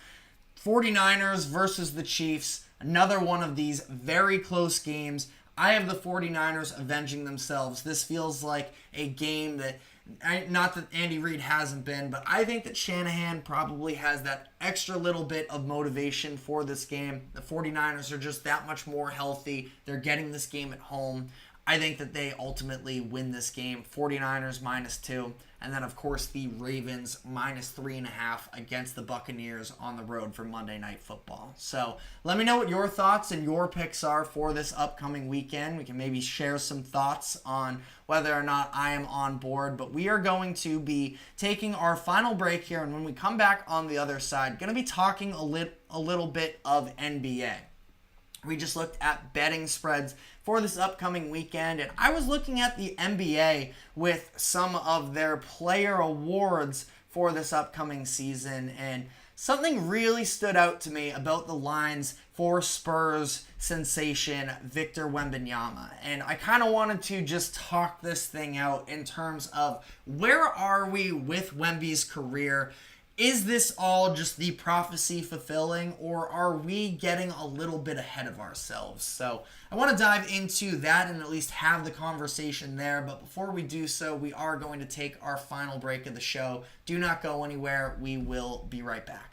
49ers versus the Chiefs, another one of these very close games. I have the 49ers avenging themselves. This feels like a game that, not that Andy Reid hasn't been, but I think that Shanahan probably has that extra little bit of motivation for this game. The 49ers are just that much more healthy. They're getting this game at home. I think that they ultimately win this game. 49ers -2. And then, of course, the Ravens -3.5 against the Buccaneers on the road for Monday Night Football. So let me know what your thoughts and your picks are for this upcoming weekend. We can maybe share some thoughts on whether or not I am on board. But we are going to be taking our final break here. And when we come back on the other side, going to be talking a little bit of NBA. We just looked at betting spreads for this upcoming weekend, and I was looking at the NBA with some of their player awards for this upcoming season, and something really stood out to me about the lines for Spurs sensation Victor Wembanyama. And I kind of wanted to just talk this thing out in terms of where are we with Wemby's career? Is this all just the prophecy fulfilling, or are we getting a little bit ahead of ourselves? So I want to dive into that and at least have the conversation there. But before we do so, we are going to take our final break of the show. Do not go anywhere. We will be right back.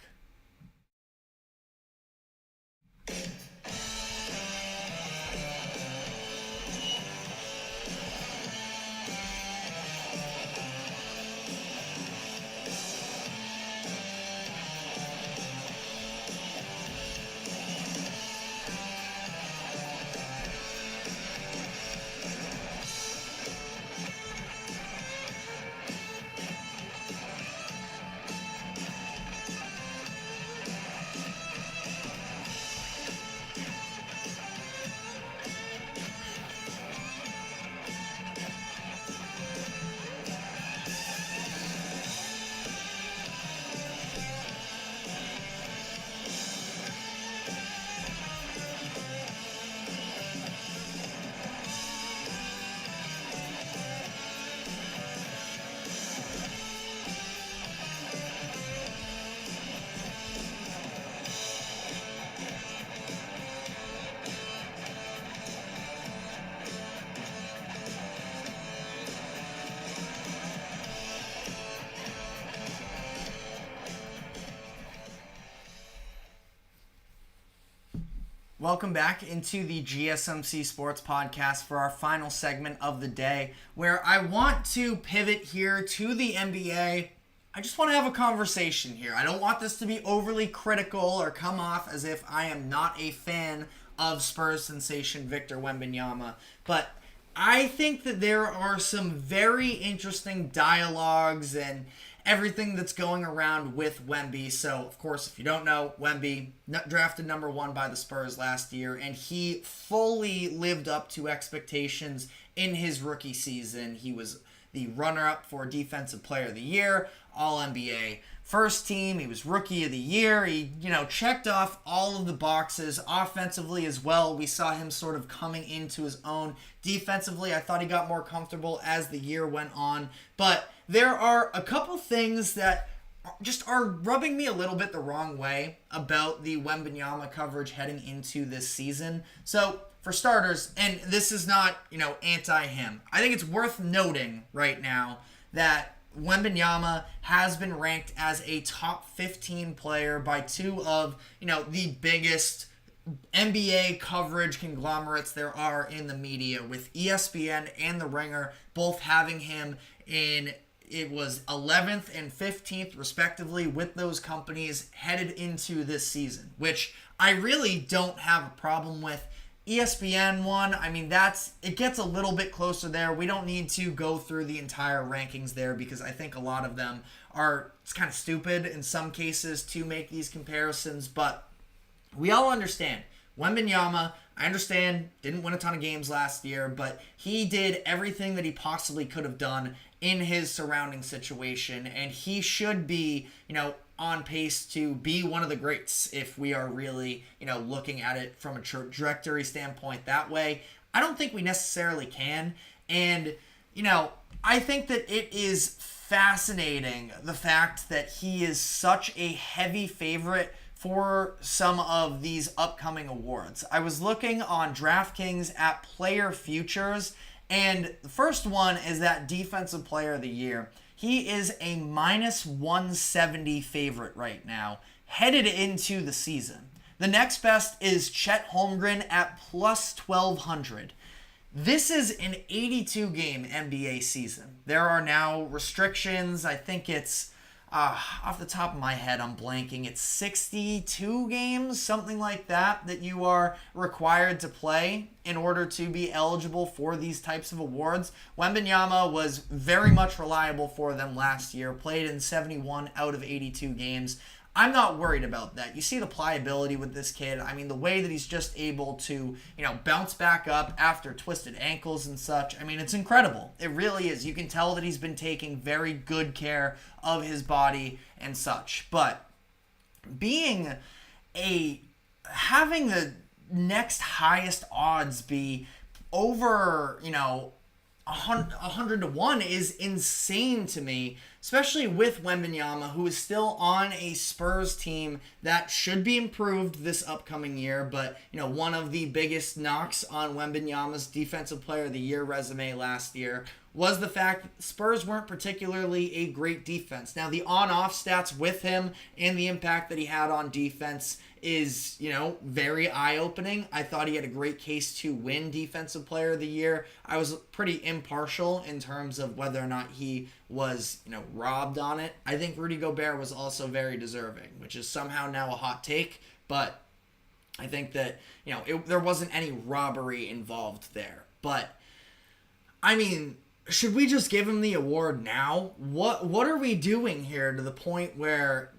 Welcome back into the GSMC Sports Podcast for our final segment of the day, where I want to pivot here to the NBA. I just want to have a conversation here. I don't want this to be overly critical or come off as if I am not a fan of Spurs sensation Victor Wembanyama, but I think that there are some very interesting dialogues and everything that's going around with Wemby. So, of course, if you don't know, Wemby drafted number 1 by the Spurs last year, and he fully lived up to expectations in his rookie season. He was the runner-up for Defensive Player of the Year, All-NBA First Team. He was Rookie of the Year. He, checked off all of the boxes offensively as well. We saw him sort of coming into his own defensively. I thought he got more comfortable as the year went on, but there are a couple things that just are rubbing me a little bit the wrong way about the Wembanyama coverage heading into this season. So, for starters, and this is not, anti-him, I think it's worth noting right now that Wembanyama has been ranked as a top 15 player by two of, the biggest NBA coverage conglomerates there are in the media, with ESPN and The Ringer both having him in, it was 11th and 15th respectively with those companies headed into this season, which I really don't have a problem with. ESPN one, it gets a little bit closer there. We don't need to go through the entire rankings there because I think a lot of them it's kind of stupid in some cases to make these comparisons, but we all understand. Wembanyama, I understand, didn't win a ton of games last year, but he did everything that he possibly could have done in his surrounding situation, and he should be, on pace to be one of the greats if we are really, looking at it from a trajectory standpoint that way. I don't think we necessarily can, and, I think that it is fascinating the fact that he is such a heavy favorite for some of these upcoming awards. I was looking on DraftKings at player futures, and the first one is that Defensive Player of the Year. He is a minus 170 favorite right now, headed into the season. The next best is Chet Holmgren at plus 1,200. This is an 82-game NBA season. There are now restrictions. I think it's, off the top of my head, I'm blanking. It's 62 games, something like that, that you are required to play in order to be eligible for these types of awards. Wembanyama was very much reliable for them last year, played in 71 out of 82 games. I'm not worried about that. You see the pliability with this kid. I mean, the way that he's just able to, bounce back up after twisted ankles and such. I mean, it's incredible. It really is. You can tell that he's been taking very good care of his body and such. But having the next highest odds be over, 100 to 1 is insane to me, especially with Wembanyama, who is still on a Spurs team that should be improved this upcoming year. But, one of the biggest knocks on Wembanyama's Defensive Player of the Year resume last year was the fact that Spurs weren't particularly a great defense. Now, the on-off stats with him and the impact that he had on defense is, very eye-opening. I thought he had a great case to win Defensive Player of the Year. I was pretty impartial in terms of whether or not he was, robbed on it. I think Rudy Gobert was also very deserving, which is somehow now a hot take, but I think that, there wasn't any robbery involved there. But, I mean, should we just give him the award now? What are we doing here to the point where,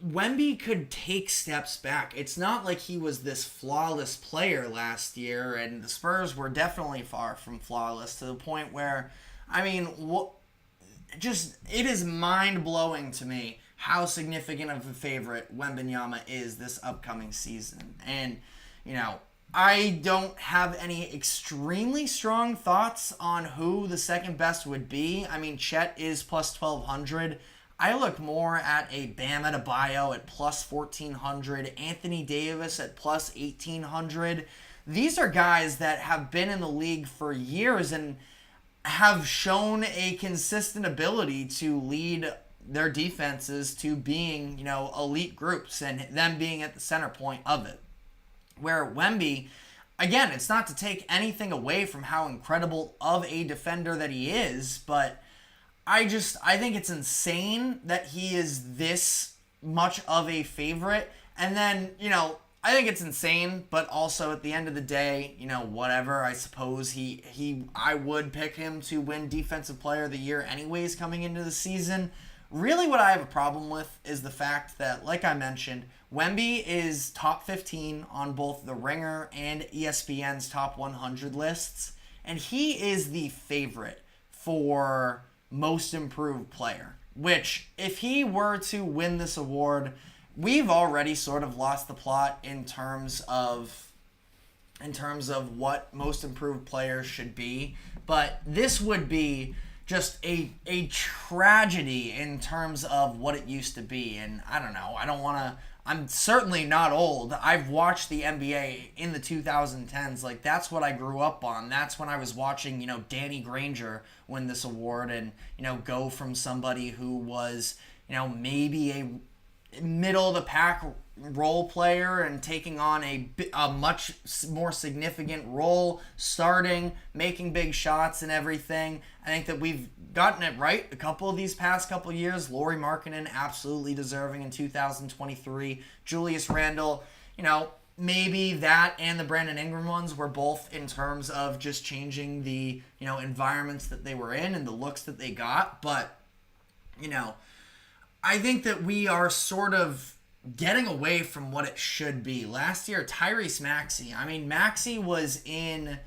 Wemby could take steps back? It's not like he was this flawless player last year, and the Spurs were definitely far from flawless to the point where, it is mind-blowing to me how significant of a favorite Wembanyama is this upcoming season. And, I don't have any extremely strong thoughts on who the second best would be. I mean, Chet is plus 1,200. I look more at a Bam Adebayo at plus 1,400, Anthony Davis at plus 1,800. These are guys that have been in the league for years and have shown a consistent ability to lead their defenses to being, elite groups and them being at the center point of it. Where Wemby, again, it's not to take anything away from how incredible of a defender that he is, but I think it's insane that he is this much of a favorite. And then, I think it's insane, but also at the end of the day, whatever, I suppose I would pick him to win Defensive Player of the Year anyways coming into the season. Really what I have a problem with is the fact that, like I mentioned, Wemby is top 15 on both The Ringer and ESPN's top 100 lists, and he is the favorite for most improved player, which if he were to win this award, we've already sort of lost the plot in terms of what most improved players should be. But this would be just a tragedy in terms of what it used to be. And I don't know, I'm certainly not old. I've watched the NBA in the 2010s. Like, that's what I grew up on. That's when I was watching, Danny Granger win this award and, go from somebody who was, maybe a middle-of-the-pack role player and taking on a much more significant role, starting, making big shots and everything. I think that we've gotten it right a couple of these past couple of years. Lauri Markkanen, absolutely deserving in 2023. Julius Randle, maybe that and the Brandon Ingram ones were both in terms of just changing the, environments that they were in and the looks that they got. But, I think that we are sort of getting away from what it should be. Last year, Tyrese Maxey. Maxey was in,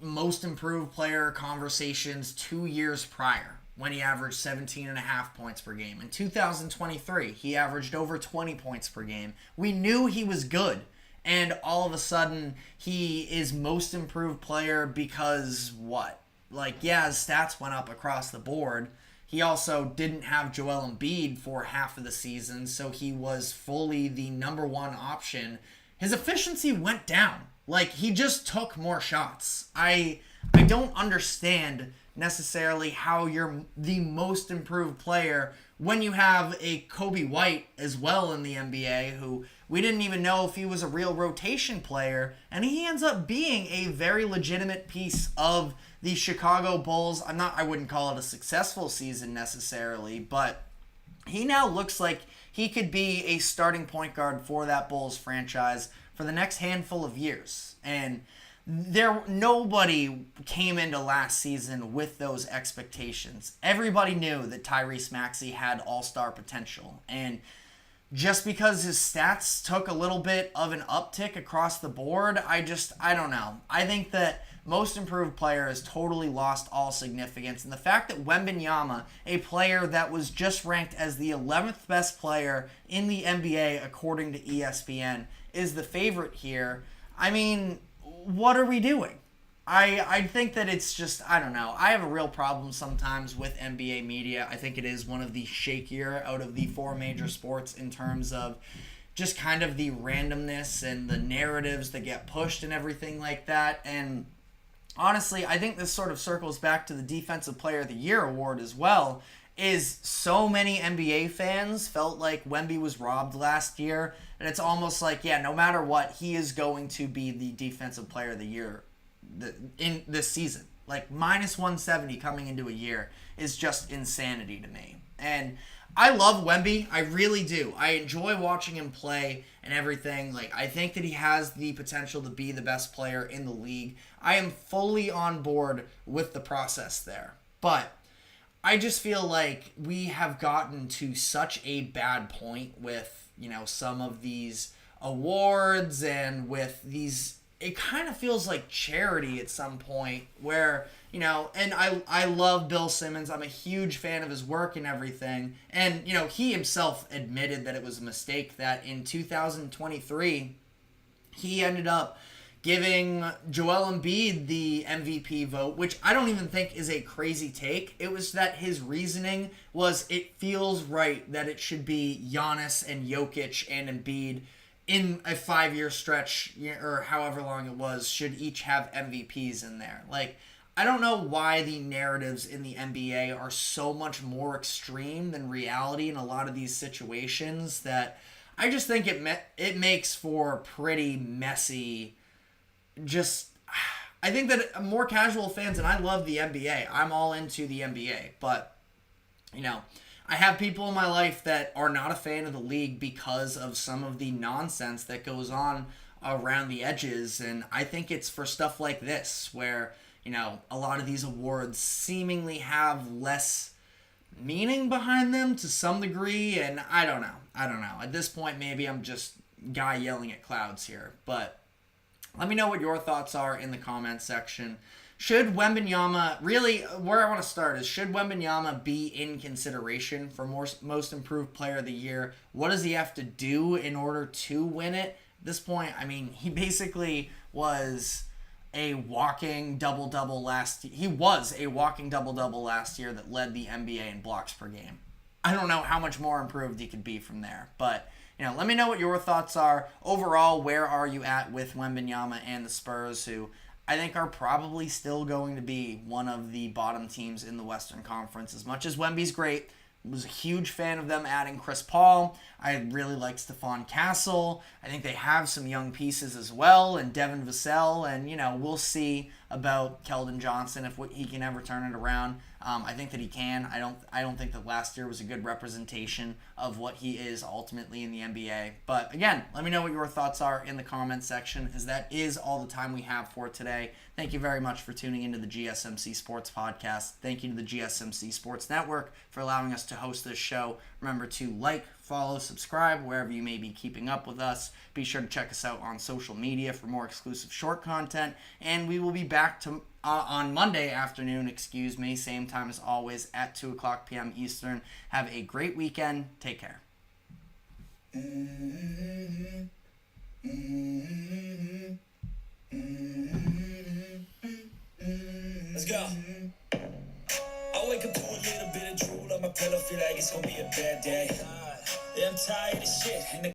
most improved player conversations 2 years prior when he averaged 17.5 points per game. In 2023, he averaged over 20 points per game. We knew he was good. And all of a sudden, he is most improved player because what? His stats went up across the board. he also didn't have Joel Embiid for half of the season, so he was fully the number one option. His efficiency went down. Like, he just took more shots. I don't understand necessarily how you're the most improved player when you have a Kobe White as well in the NBA, who we didn't even know if he was a real rotation player, and he ends up being a very legitimate piece of the Chicago Bulls. I wouldn't call it a successful season necessarily, but he now looks like he could be a starting point guard for that Bulls franchise for the next handful of years. And nobody came into last season with those expectations. Everybody knew that Tyrese Maxey had all-star potential, and just because his stats took a little bit of an uptick across the board, I don't know. I think that most improved player has totally lost all significance. And the fact that Wembanyama, a player that was just ranked as the 11th best player in the NBA according to ESPN, is the favorite here, I mean, what are we doing? I think that it's just, I don't know. I have a real problem sometimes with NBA media. I think it is one of the shakier out of the four major sports in terms of just kind of the randomness and the narratives that get pushed and everything like that. And honestly, I think this sort of circles back to the Defensive Player of the Year award as well, is so many NBA fans felt like Wemby was robbed last year, and it's almost like, yeah, no matter what, he is going to be the Defensive Player of the Year in this season. Like, minus 170 coming into a year is just insanity to me. And I love Wemby. I really do. I enjoy watching him play and everything. Like, I think that he has the potential to be the best player in the league. I am fully on board with the process there. But I just feel like we have gotten to such a bad point with, some of these awards and with these, it kind of feels like charity at some point where, and I love Bill Simmons. I'm a huge fan of his work and everything. And, he himself admitted that it was a mistake that in 2023, he ended up giving Joel Embiid the MVP vote, which I don't even think is a crazy take. It was that his reasoning was it feels right that it should be Giannis and Jokic and Embiid in a 5-year stretch, or however long it was, should each have MVPs in there. Like, I don't know why the narratives in the NBA are so much more extreme than reality in a lot of these situations, that I just think it makes for pretty messy. I think that more casual fans, and I love the NBA. I'm all into the NBA, but, I have people in my life that are not a fan of the league because of some of the nonsense that goes on around the edges, and I think it's for stuff like this, where, a lot of these awards seemingly have less meaning behind them to some degree, and I don't know. At this point, maybe I'm just guy yelling at clouds here, but let me know what your thoughts are in the comments section. Should Wembanyama, really, where I want to start is, should Wembanyama be in consideration for most improved player of the year? What does he have to do in order to win it? At this point, I mean, he basically was a walking double-double last year. He was a walking double-double last year that led the NBA in blocks per game. I don't know how much more improved he could be from there, but let me know what your thoughts are. Overall, where are you at with Wembanyama and the Spurs, who I think are probably still going to be one of the bottom teams in the Western Conference. As much as Wemby's great, was a huge fan of them adding Chris Paul. I really like Stephon Castle. I think they have some young pieces as well, and Devin Vassell, and we'll see about Keldon Johnson if he can ever turn it around. I think that he can. I don't think that last year was a good representation of what he is ultimately in the NBA. But again, let me know what your thoughts are in the comments section, as that is all the time we have for today. Thank you very much for tuning into the GSMC Sports Podcast. Thank you to the GSMC Sports Network for allowing us to host this show. Remember to like, follow, subscribe wherever you may be keeping up with us. Be sure to check us out on social media for more exclusive short content. And we will be back on Monday afternoon, same time as always at 2 o'clock p.m. Eastern. Have a great weekend. Take care. Let's go. I wake up to a little bit of drool. bad day. Yeah, I'm tired of shit and the